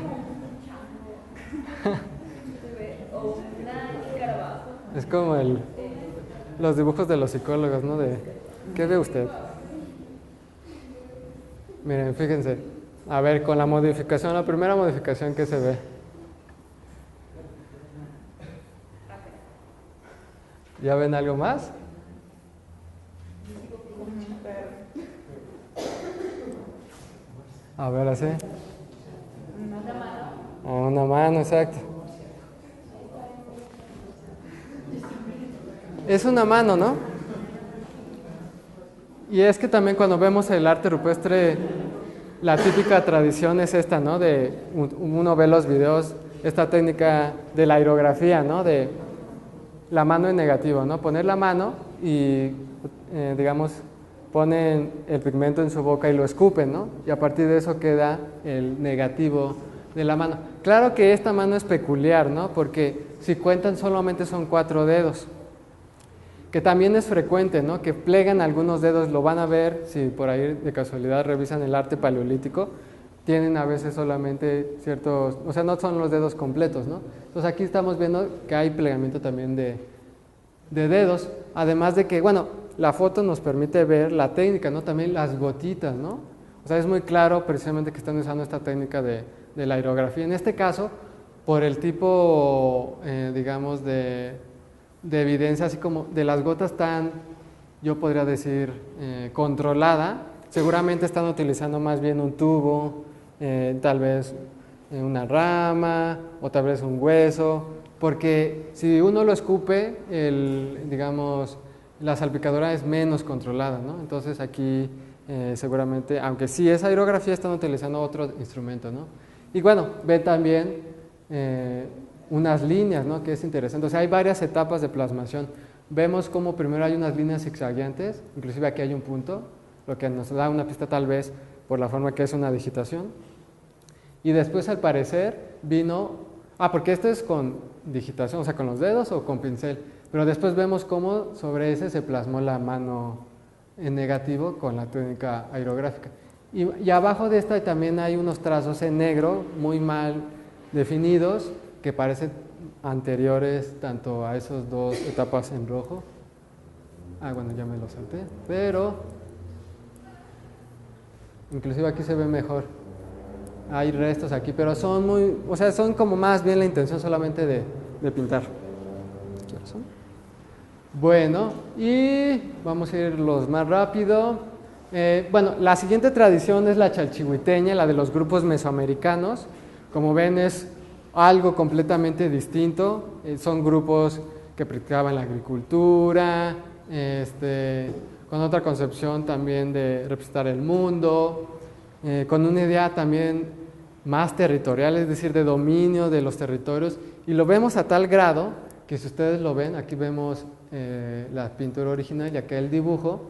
O una escarabajo. Es como los dibujos de los psicólogos, ¿no? ¿Qué ve usted? Miren, fíjense. A ver, con la modificación, la primera modificación que se ve. ¿Ya ven algo más? A ver, así. Una mano. Una mano, exacto. Es una mano, ¿no? Y es que también cuando vemos el arte rupestre, la típica tradición es esta, ¿no? De uno ve los videos, esta técnica de la aerografía, ¿no? De la mano en negativo, ¿no? Poner la mano y, digamos, ponen el pigmento en su boca y lo escupen, ¿no? Y a partir de eso queda el negativo de la mano. Claro que esta mano es peculiar, ¿no? Porque si cuentan solamente son 4 dedos. Que también es frecuente, ¿no? Que plegan algunos dedos, lo van a ver si por ahí de casualidad revisan el arte paleolítico, tienen a veces solamente ciertos, o sea, no son los dedos completos, ¿no? Entonces aquí estamos viendo que hay plegamiento también de dedos, además de que, bueno, la foto nos permite ver la técnica, ¿no? También las gotitas, ¿no? O sea, es muy claro precisamente que están usando esta técnica de la aerografía. En este caso, por el tipo, digamos, de evidencia, así como de las gotas tan, yo podría decir, controlada, seguramente están utilizando más bien un tubo, tal vez una rama o tal vez un hueso, porque si uno lo escupe, digamos, la salpicadura es menos controlada, ¿no? Entonces aquí seguramente, aunque sí es aerografía, están utilizando otro instrumento, ¿no? Y bueno, ve también unas líneas, ¿no? Que es interesante. O sea, hay varias etapas de plasmación. Vemos como primero hay unas líneas zigzagueantes, inclusive aquí hay un punto, lo que nos da una pista tal vez por la forma que es una digitación. Y después, al parecer, vino... porque esto es con digitación, o sea, con los dedos o con pincel. Pero después vemos cómo sobre ese se plasmó la mano en negativo con la técnica aerográfica. Y abajo de esta también hay unos trazos en negro muy mal definidos que parecen anteriores tanto a esas dos etapas en rojo. Bueno, ya me lo salté, pero inclusive aquí se ve mejor. Hay restos aquí, pero son muy, o sea, son como más bien la intención solamente de pintar. Bueno, y vamos a ir los más rápido. Bueno, la siguiente tradición es la chalchihuiteña, la de los grupos mesoamericanos. Como ven, es algo completamente distinto. Son grupos que practicaban la agricultura, con otra concepción también de representar el mundo, con una idea también más territorial, es decir, de dominio de los territorios. Y lo vemos a tal grado que si ustedes lo ven, aquí vemos la pintura original y acá el dibujo,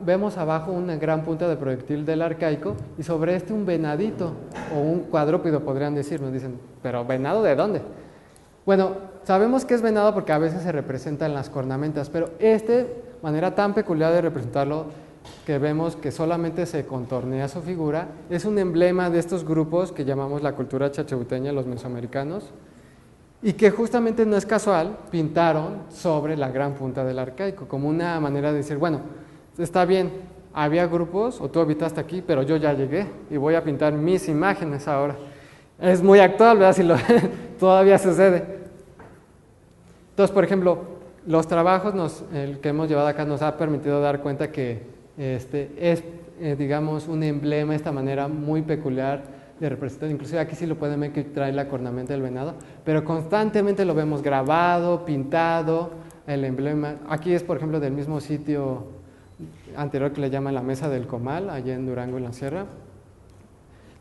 vemos abajo una gran punta de proyectil del arcaico y sobre un venadito o un cuadrúpedo podrían decir, nos dicen, pero ¿venado de dónde? Bueno, sabemos que es venado porque a veces se representa en las cornamentas, pero manera tan peculiar de representarlo que vemos que solamente se contornea su figura, es un emblema de estos grupos que llamamos la cultura chalchihuiteña, los mesoamericanos, y que justamente no es casual, pintaron sobre la gran punta del arcaico, como una manera de decir, bueno, está bien, había grupos, o tú habitaste aquí, pero yo ya llegué y voy a pintar mis imágenes ahora. Es muy actual, ¿verdad? Si todavía sucede. Entonces, por ejemplo, los trabajos el que hemos llevado acá nos ha permitido dar cuenta que es, digamos, un emblema, esta manera muy peculiar de representar. Inclusive aquí sí lo pueden ver que trae la cornamenta del venado, pero constantemente lo vemos grabado, pintado, el emblema. Aquí es, por ejemplo, del mismo sitio anterior que le llaman la Mesa del Comal, allá en Durango, en la Sierra,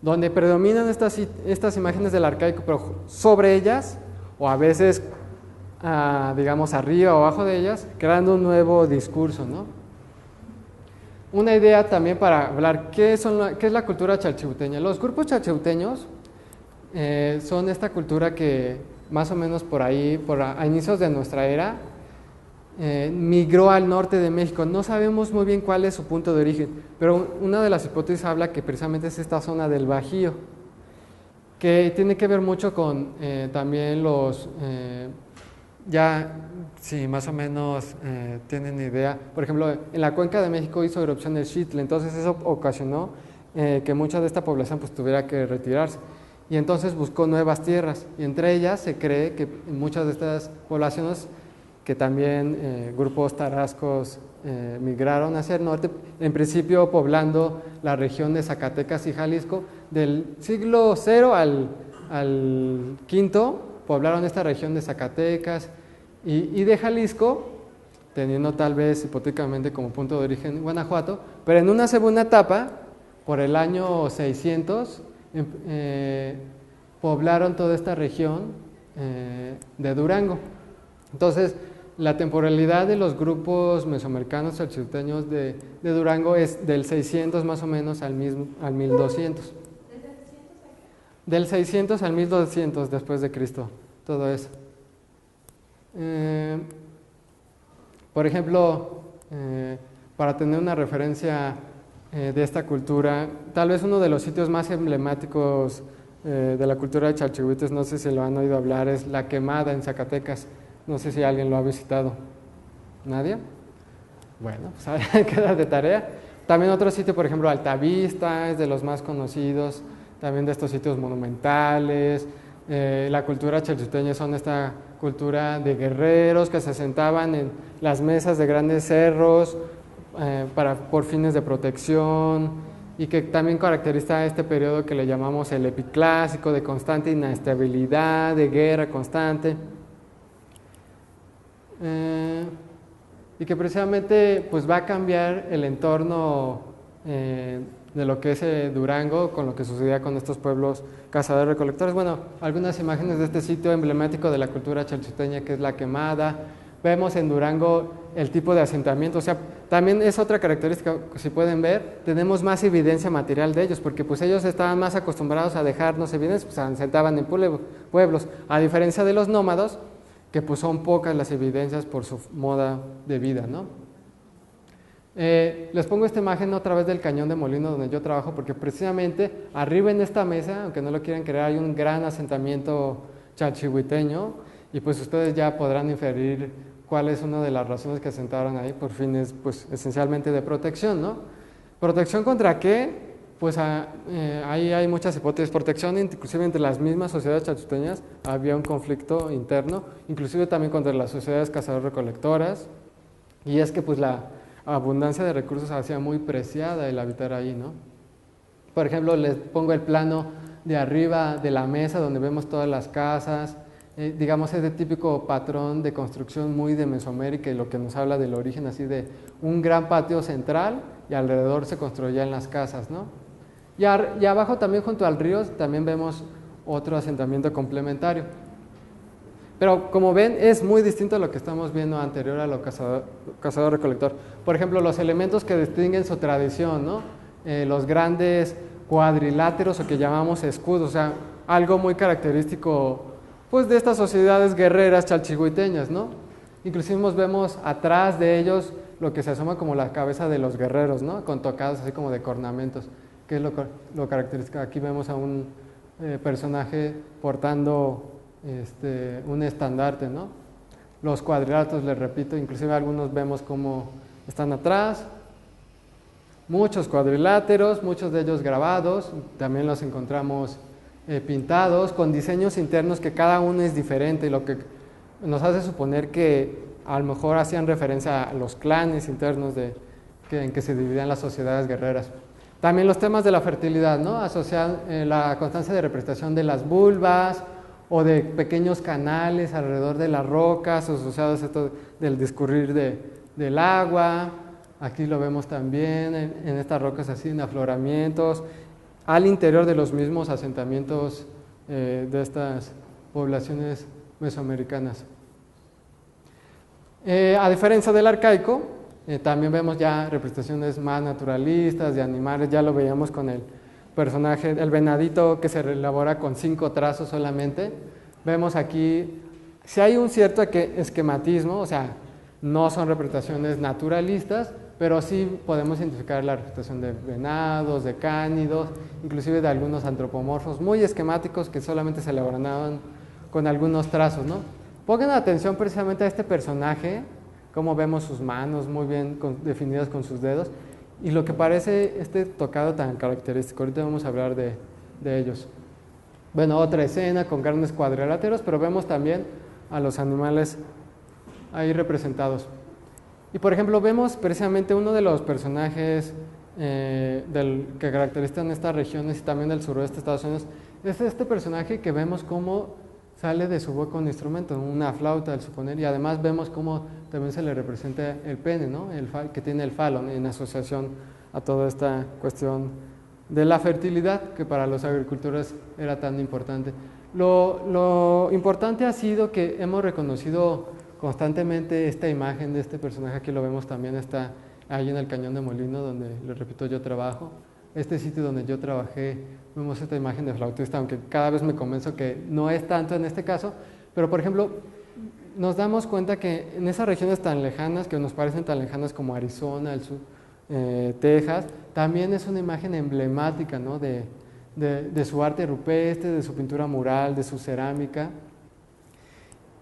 donde predominan estas imágenes del arcaico, pero sobre ellas, o a veces, digamos, arriba o abajo de ellas, creando un nuevo discurso, ¿no? Una idea también para hablar, ¿qué es la cultura chalchihuiteña? Los grupos chalchihuiteños son esta cultura que más o menos por ahí, a inicios de nuestra era, migró al norte de México. No sabemos muy bien cuál es su punto de origen, pero una de las hipótesis habla que precisamente es esta zona del Bajío. que tiene que ver mucho con también los, ya si más o menos tienen idea, por ejemplo, en la Cuenca de México hizo erupción el Xitle, entonces eso ocasionó que mucha de esta población pues tuviera que retirarse. Y entonces buscó nuevas tierras, y entre ellas se cree que muchas de estas poblaciones, que también grupos tarascos migraron hacia el norte, en principio poblando la región de Zacatecas y Jalisco, del siglo cero al V, poblaron esta región de Zacatecas y de Jalisco, teniendo tal vez hipotéticamente como punto de origen Guanajuato, pero en una segunda etapa, por el año 600, poblaron toda esta región de Durango. Entonces, la temporalidad de los grupos mesoamericanos chalchilteños de Durango es del 600 más o menos al 1200. Del 600 al 1200 después de Cristo, todo eso. Por ejemplo, para tener una referencia de esta cultura, tal vez uno de los sitios más emblemáticos de la cultura de Chalchihuites, no sé si lo han oído hablar, es La Quemada en Zacatecas. No sé si alguien lo ha visitado. ¿Nadie? Bueno, pues ahí queda de tarea. También otro sitio, por ejemplo, Altavista, es de los más conocidos, también de estos sitios monumentales. La cultura chalchiteña son esta cultura de guerreros que se sentaban en las mesas de grandes cerros por fines de protección, y que también caracteriza este periodo que le llamamos el epiclásico, de constante inestabilidad, de guerra constante. Y que precisamente pues va a cambiar el entorno de lo que es Durango con lo que sucedía con estos pueblos cazadores recolectores. Bueno, algunas imágenes de este sitio emblemático de la cultura chalchiteña, que es La Quemada. Vemos en Durango el tipo de asentamiento, o sea, también es otra característica, si pueden ver, tenemos más evidencia material de ellos, porque pues ellos estaban más acostumbrados a dejarnos evidencias, pues se asentaban en pueblos, a diferencia de los nómadas, que pues son pocas las evidencias por su moda de vida, ¿no? Les pongo esta imagen otra vez del Cañón de Molino, donde yo trabajo, porque precisamente arriba en esta mesa, aunque no lo quieran creer, hay un gran asentamiento chalchihuiteño, y pues ustedes ya podrán inferir cuál es una de las razones que asentaron ahí, por fines pues esencialmente de protección, ¿no? ¿Protección contra qué? Pues ahí hay muchas hipótesis. Protección inclusive entre las mismas sociedades chalchiteñas, había un conflicto interno, inclusive también contra las sociedades cazador-recolectoras, y es que pues la abundancia de recursos hacía muy preciada el habitar ahí, ¿no? Por ejemplo, les pongo el plano de arriba de la mesa donde vemos todas las casas, digamos es de típico patrón de construcción muy de Mesoamérica, y lo que nos habla del origen así de un gran patio central y alrededor se construían las casas, ¿no? Y abajo también junto al río también vemos otro asentamiento complementario. Pero como ven es muy distinto a lo que estamos viendo anterior a lo cazador-recolector. Por ejemplo, los elementos que distinguen su tradición, ¿no? Los grandes cuadriláteros o que llamamos escudos, o sea, algo muy característico pues de estas sociedades guerreras chalchihuiteñas, ¿no? Inclusive vemos atrás de ellos lo que se asoma como la cabeza de los guerreros, ¿no? Con tocados así como de cornamentos, que es lo característico. Aquí vemos a un personaje portando un estandarte, ¿no? Los cuadriláteros, les repito, inclusive algunos vemos cómo están atrás. Muchos cuadriláteros, muchos de ellos grabados, también los encontramos pintados, con diseños internos que cada uno es diferente, lo que nos hace suponer que a lo mejor hacían referencia a los clanes internos en que se dividían las sociedades guerreras. También los temas de la fertilidad, ¿no? Asocian la constancia de representación de las vulvas o de pequeños canales alrededor de las rocas, asociados a esto del discurrir del agua. Aquí lo vemos también en estas rocas así, en afloramientos, al interior de los mismos asentamientos de estas poblaciones mesoamericanas. A diferencia del arcaico, también vemos ya representaciones más naturalistas de animales, ya lo veíamos con el personaje, el venadito que se elabora con 5 trazos solamente. Vemos aquí, si hay un cierto esquematismo, o sea, no son representaciones naturalistas, pero sí podemos identificar la representación de venados, de cánidos, inclusive de algunos antropomorfos muy esquemáticos que solamente se elaboraban con algunos trazos, ¿no? Pongan atención precisamente a este personaje, cómo vemos sus manos muy bien definidas con sus dedos, y lo que parece este tocado tan característico. Ahorita vamos a hablar de ellos. Bueno, otra escena con grandes cuadriláteros, pero vemos también a los animales ahí representados. Y por ejemplo, vemos precisamente uno de los personajes que caracterizan estas regiones y también del suroeste de Estados Unidos, es este personaje que vemos cómo sale de su boca un instrumento, una flauta al suponer, y además vemos cómo también se le representa el pene, ¿no? Que tiene el falo, ¿no? En asociación a toda esta cuestión de la fertilidad que para los agricultores era tan importante. Lo importante ha sido que hemos reconocido constantemente esta imagen de este personaje. Aquí lo vemos también, está ahí en el Cañón de Molino, donde, les repito, yo trabajo. Este sitio donde yo trabajé, vemos esta imagen de flautista, aunque cada vez me convenzo que no es tanto en este caso, pero por ejemplo, nos damos cuenta que en esas regiones tan lejanas, que nos parecen tan lejanas como Arizona, el sur, Texas, también es una imagen emblemática, ¿no? de su arte rupestre, de su pintura mural, de su cerámica,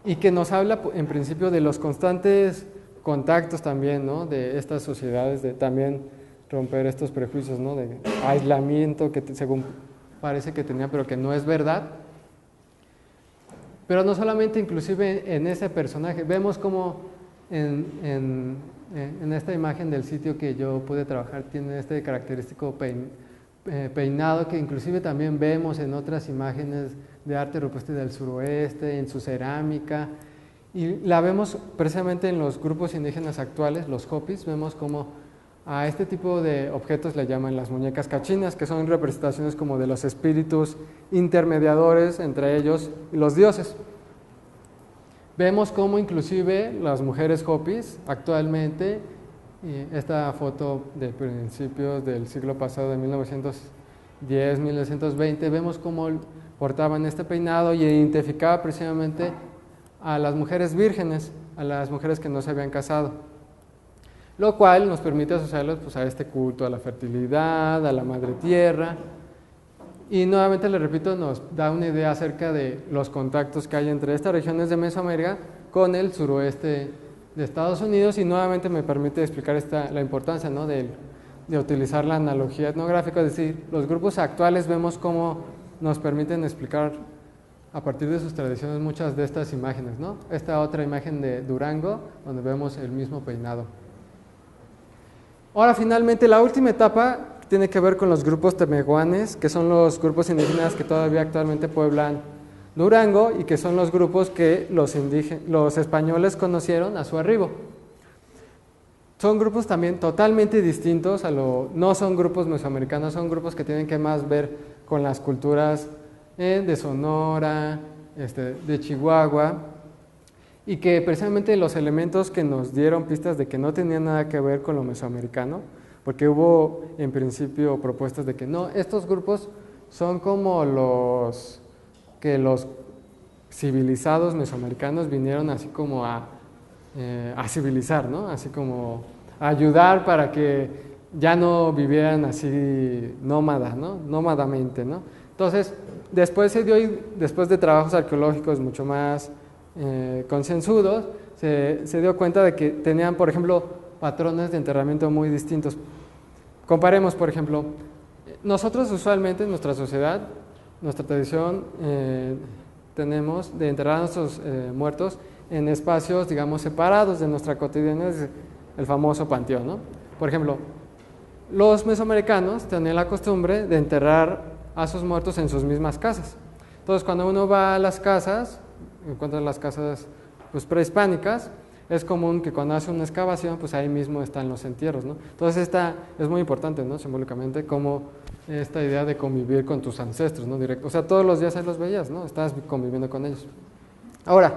y que nos habla en principio de los constantes contactos también, ¿no? De estas sociedades, de también romper estos prejuicios, ¿no? De aislamiento que según parece que tenía, pero que no es verdad. Pero no solamente, inclusive en ese personaje, vemos como en esta imagen del sitio que yo pude trabajar tiene este característico peinado que inclusive también vemos en otras imágenes de arte rupestre del suroeste, en su cerámica, y la vemos precisamente en los grupos indígenas actuales, los Hopis. Vemos como a este tipo de objetos le llaman las muñecas cachinas, que son representaciones como de los espíritus intermediadores entre ellos y los dioses. Vemos cómo inclusive las mujeres Hopis actualmente, esta foto de principios del siglo pasado, de 1910, 1920, vemos cómo portaban este peinado y identificaba precisamente a las mujeres vírgenes, a las mujeres que no se habían casado, lo cual nos permite asociarlos pues, a este culto, a la fertilidad, a la madre tierra. Y nuevamente, les repito, nos da una idea acerca de los contactos que hay entre estas regiones de Mesoamérica con el suroeste de Estados Unidos, y nuevamente me permite explicar la importancia, ¿no? de utilizar la analogía etnográfica, es decir, los grupos actuales vemos cómo nos permiten explicar a partir de sus tradiciones muchas de estas imágenes, ¿no? Esta otra imagen de Durango, donde vemos el mismo peinado. Ahora, finalmente, la última etapa tiene que ver con los grupos temehuanes, que son los grupos indígenas que todavía actualmente pueblan Durango y que son los grupos que los españoles conocieron a su arribo. Son grupos también totalmente distintos no son grupos mesoamericanos, son grupos que tienen que más ver con las culturas de Sonora, de Chihuahua, y que precisamente los elementos que nos dieron pistas de que no tenían nada que ver con lo mesoamericano, porque hubo en principio propuestas de que no, estos grupos son como los civilizados mesoamericanos vinieron así como a civilizar, ¿no? Así como a ayudar para que ya no vivieran así nómadamente, ¿no? Entonces, después de trabajos arqueológicos mucho más concienzudos, se dio cuenta de que tenían, por ejemplo, patrones de enterramiento muy distintos. Comparemos, por ejemplo, nosotros usualmente en nuestra sociedad, nuestra tradición, tenemos de enterrar a nuestros muertos en espacios, digamos, separados de nuestra cotidianidad, el famoso panteón, ¿no? Por ejemplo, los mesoamericanos tenían la costumbre de enterrar a sus muertos en sus mismas casas. Entonces, cuando uno va a las casas, encuentra las casas pues, prehispánicas, es común que cuando hace una excavación, pues ahí mismo están los entierros, ¿no? Entonces, esta es muy importante, ¿no? Simbólicamente, como esta idea de convivir con tus ancestros, ¿no? Directo. O sea, todos los días ahí los veías, ¿no? Estás conviviendo con ellos. Ahora,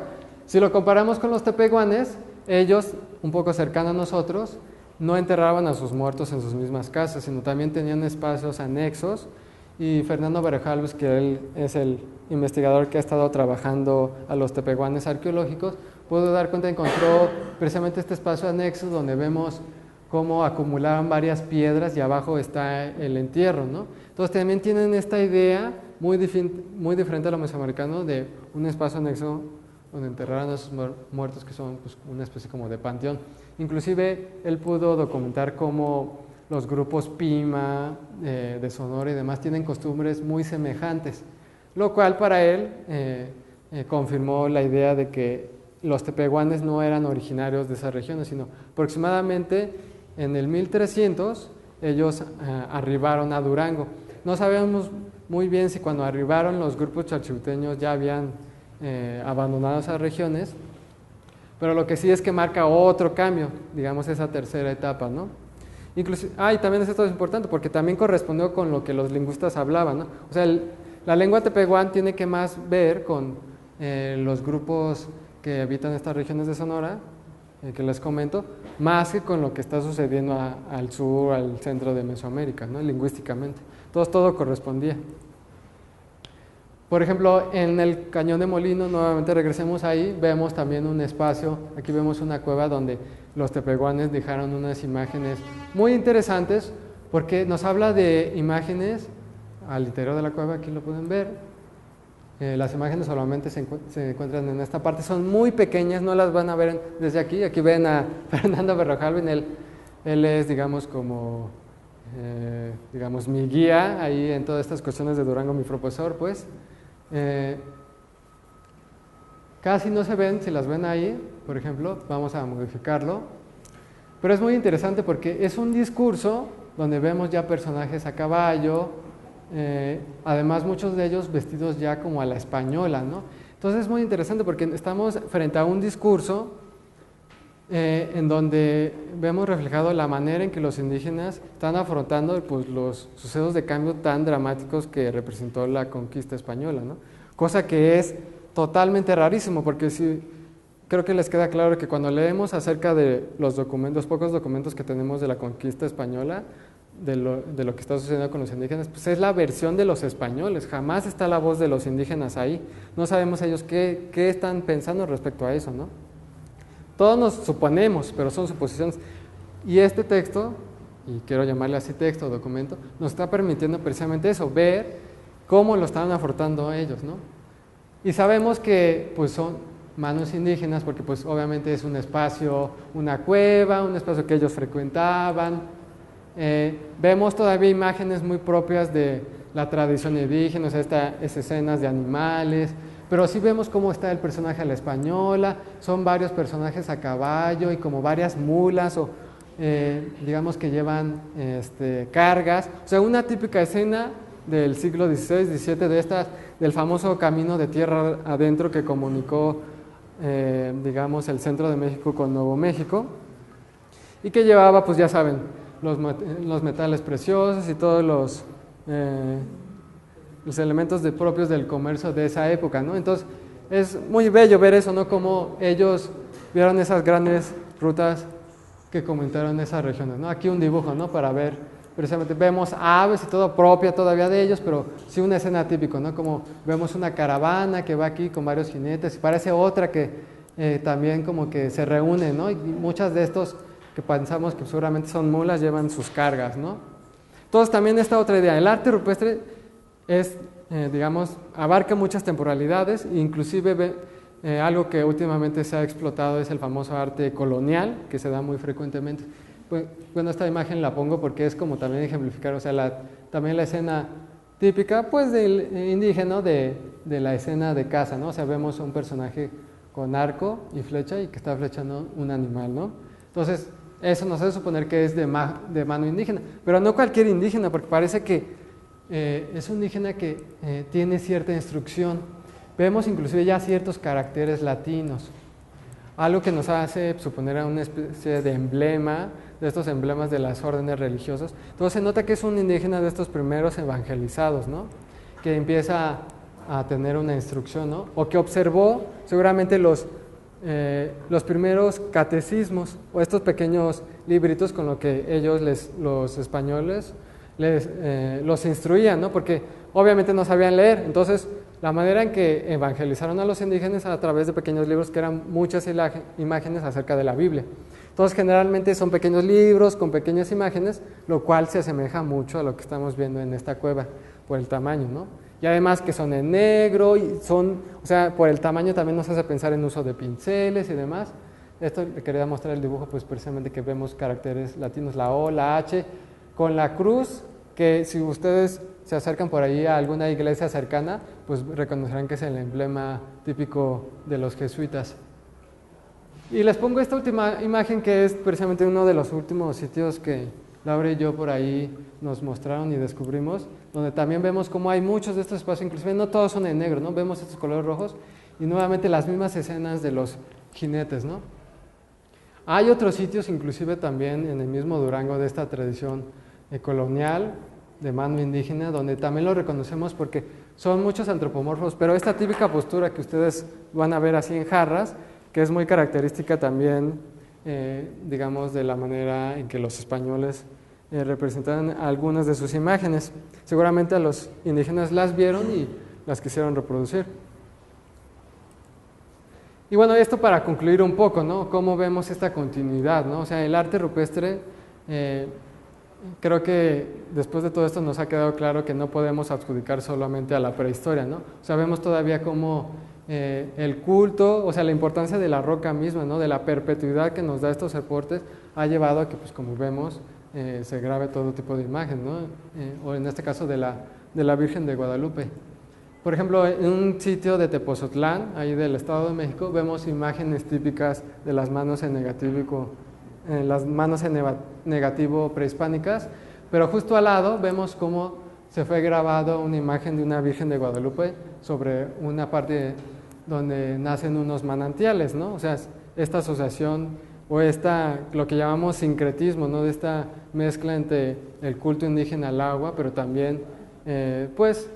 si lo comparamos con los tepehuanes, ellos, un poco cercanos a nosotros, no enterraban a sus muertos en sus mismas casas, sino también tenían espacios anexos. Y Fernando Berejalves, que él es el investigador que ha estado trabajando a los tepehuanes arqueológicos, pudo dar cuenta, encontró precisamente este espacio anexo donde vemos cómo acumulaban varias piedras y abajo está el entierro, ¿no? Entonces también tienen esta idea muy diferente a lo mesoamericano de un espacio anexo donde enterraron a sus muertos, que son pues, una especie como de panteón. Inclusive él pudo documentar cómo los grupos Pima, de Sonora y demás tienen costumbres muy semejantes, lo cual para él confirmó la idea de que los tepehuanes no eran originarios de esas regiones, sino aproximadamente en el 1300 ellos arribaron a Durango. No sabemos muy bien si cuando arribaron los grupos chalchihuiteños ya habían abandonado esas regiones, pero lo que sí es que marca otro cambio, digamos esa tercera etapa, ¿no? Inclusive, y también esto es importante porque también correspondió con lo que los lingüistas hablaban, ¿no? O sea, la lengua tepehuán tiene que más ver con los grupos que habitan estas regiones de Sonora, que les comento, más que con lo que está sucediendo al sur, al centro de Mesoamérica, ¿no? Lingüísticamente. Entonces todo correspondía. Por ejemplo, en el Cañón de Molino, nuevamente regresemos ahí, vemos también un espacio, aquí vemos una cueva donde los tepehuanes dejaron unas imágenes muy interesantes, porque nos habla de imágenes al interior de la cueva, aquí lo pueden ver. Las imágenes solamente se encuentran en esta parte, son muy pequeñas, no las van a ver desde aquí. Aquí ven a Fernando Berrojalben, él es, digamos, como, digamos, mi guía ahí en todas estas cuestiones de Durango, mi profesor, pues. Casi no se ven, si las ven ahí, por ejemplo, vamos a modificarlo. Pero es muy interesante porque es un discurso donde vemos ya personajes a caballo, además muchos de ellos vestidos ya como a la española, ¿no? Entonces es muy interesante porque estamos frente a un discurso en donde vemos reflejado la manera en que los indígenas están afrontando pues, los sucesos de cambio tan dramáticos que representó la conquista española, ¿no? Cosa que es totalmente rarísimo, porque creo que les queda claro que cuando leemos acerca de los pocos documentos que tenemos de la conquista española, de lo que está sucediendo con los indígenas, pues es la versión de los españoles, jamás está la voz de los indígenas ahí, no sabemos ellos qué están pensando respecto a eso, ¿no? Todos nos suponemos, pero son suposiciones, y este texto, y quiero llamarle así texto o documento, nos está permitiendo precisamente eso, ver cómo lo estaban afrontando ellos, ¿no? Y sabemos que pues son manos indígenas porque pues obviamente es un espacio, una cueva, un espacio que ellos frecuentaban. Vemos todavía imágenes muy propias de la tradición indígena, o sea, estas escenas de animales, pero sí vemos cómo está el personaje a la española, son varios personajes a caballo y como varias mulas o digamos que llevan cargas, o sea, una típica escena del siglo XVI, XVII, del famoso camino de tierra adentro que comunicó, digamos, el centro de México con Nuevo México, y que llevaba, pues ya saben, los metales preciosos y todos los elementos propios del comercio de esa época, ¿no? Entonces, es muy bello ver eso, ¿no? Cómo ellos vieron esas grandes rutas que comentaron esas regiones, ¿no? Aquí un dibujo, ¿no? Para ver, precisamente, vemos aves y todo propia todavía de ellos, pero sí una escena típica, ¿no? Como vemos una caravana que va aquí con varios jinetes, y parece otra que también como que se reúne, ¿no? Y muchas de estos que pensamos que seguramente son mulas llevan sus cargas, ¿no? Entonces también esta otra idea, el arte rupestre es, digamos, abarca muchas temporalidades, inclusive algo que últimamente se ha explotado es el famoso arte colonial, que se da muy frecuentemente. Bueno, esta imagen la pongo porque es como también ejemplificar, o sea, también la escena típica, pues, del indígena, de la escena de caza, ¿no? O sea, vemos un personaje con arco y flecha y que está flechando un animal, ¿no? Entonces, eso nos hace suponer que es de mano indígena, pero no cualquier indígena, porque parece que es un indígena que tiene cierta instrucción. Vemos inclusive ya ciertos caracteres latinos, algo que nos hace suponer a una especie de emblema, de estos emblemas de las órdenes religiosas. Entonces se nota que es un indígena de estos primeros evangelizados, ¿no? Que empieza a tener una instrucción, ¿no? O que observó seguramente los primeros catecismos o estos pequeños libritos con los que ellos, los españoles, los instruían, ¿no? Porque obviamente no sabían leer. Entonces la manera en que evangelizaron a los indígenas a través de pequeños libros que eran muchas imágenes acerca de la Biblia. Entonces, generalmente son pequeños libros con pequeñas imágenes, lo cual se asemeja mucho a lo que estamos viendo en esta cueva, por el tamaño, ¿no? Y además que son en negro, y son, o sea, por el tamaño también nos hace pensar en uso de pinceles y demás. Esto le quería mostrar el dibujo, pues precisamente que vemos caracteres latinos, la O, la H, con la cruz, que si ustedes se acercan por ahí a alguna iglesia cercana, pues reconocerán que es el emblema típico de los jesuitas. Y les pongo esta última imagen, que es precisamente uno de los últimos sitios que Laura y yo por ahí nos mostraron y descubrimos, donde también vemos cómo hay muchos de estos espacios, inclusive no todos son en negro, ¿no? Vemos estos colores rojos y nuevamente las mismas escenas de los jinetes, ¿no? Hay otros sitios, inclusive también en el mismo Durango, de esta tradición colonial, de mano indígena, donde también lo reconocemos porque son muchos antropomorfos, pero esta típica postura que ustedes van a ver así en jarras, que es muy característica también, digamos, de la manera en que los españoles representan algunas de sus imágenes. Seguramente a los indígenas las vieron y las quisieron reproducir. Y bueno, esto para concluir un poco, ¿no? Cómo vemos esta continuidad, ¿no? O sea, el arte rupestre, creo que después de todo esto nos ha quedado claro que no podemos adjudicar solamente a la prehistoria, ¿no? O sea, vemos todavía cómo el culto, o sea, la importancia de la roca misma, ¿no? De la perpetuidad que nos da estos soportes, ha llevado a que, pues como vemos, se grabe todo tipo de imagen, ¿no? O en este caso de la Virgen de Guadalupe. Por ejemplo, en un sitio de Tepozotlán, ahí del Estado de México, vemos imágenes típicas de las manos en negativo prehispánicas, pero justo al lado vemos cómo se fue grabado una imagen de una Virgen de Guadalupe sobre una parte donde nacen unos manantiales, ¿no? O sea, esta asociación o lo que llamamos sincretismo, ¿no? De esta mezcla entre el culto indígena al agua, pero también, pues,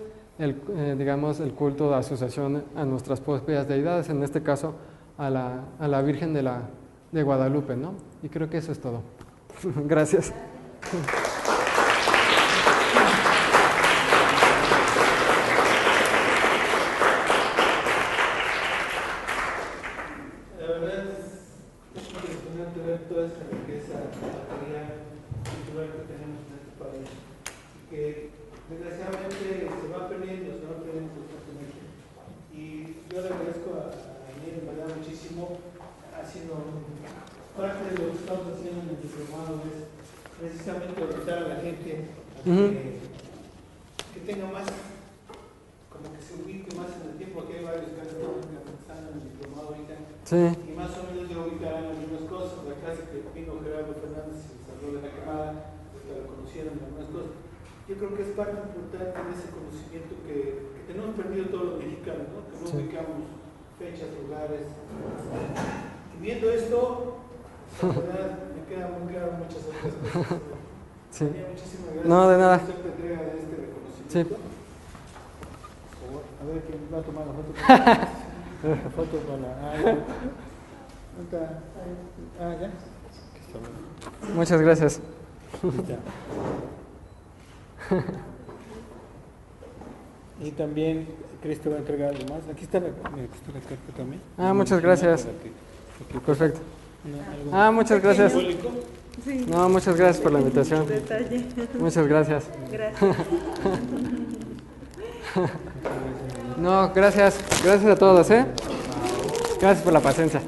digamos, el culto de asociación a nuestras propias deidades, en este caso a la Virgen de Guadalupe, ¿no? Y creo que eso es todo. Gracias. La verdad es impresionante ver toda esta riqueza material, cultural que tenemos en este país y que desgraciadamente se va perdiendo constantemente. Y yo le agradezco a Daniel, en verdad, muchísimo. Ha sido parte de lo que estamos haciendo en el diplomado, es precisamente orientar a la gente a que tenga más, como que se ubique más en el tiempo. Aquí hay varios que están en el diplomado ahorita. Sí. Y más o menos ya ubicarán algunas cosas. La clase que vino Gerardo Fernández y se habló de la quemada, pues la conocieron algunas cosas. Yo creo que es parte importante de ese conocimiento que tenemos perdido todos los mexicanos, ¿no? Que no ubicamos fechas, lugares. Y viendo esto, la verdad, me quedan muy claras muchas otras cosas. Sí. Muchísimas gracias. No, de nada. Por ser entrega de este reconocimiento. Sí. A ver quién va a tomar la foto. La foto para ya. Muchas gracias. Y también Cristo va a entregar algo más. Aquí está la carta también. Muchas gracias. Perfecto. Muchas gracias. Sí. No, muchas gracias por la invitación. Detalle. Muchas gracias. Gracias. No, gracias. Gracias a todos, ¿eh? Gracias por la paciencia.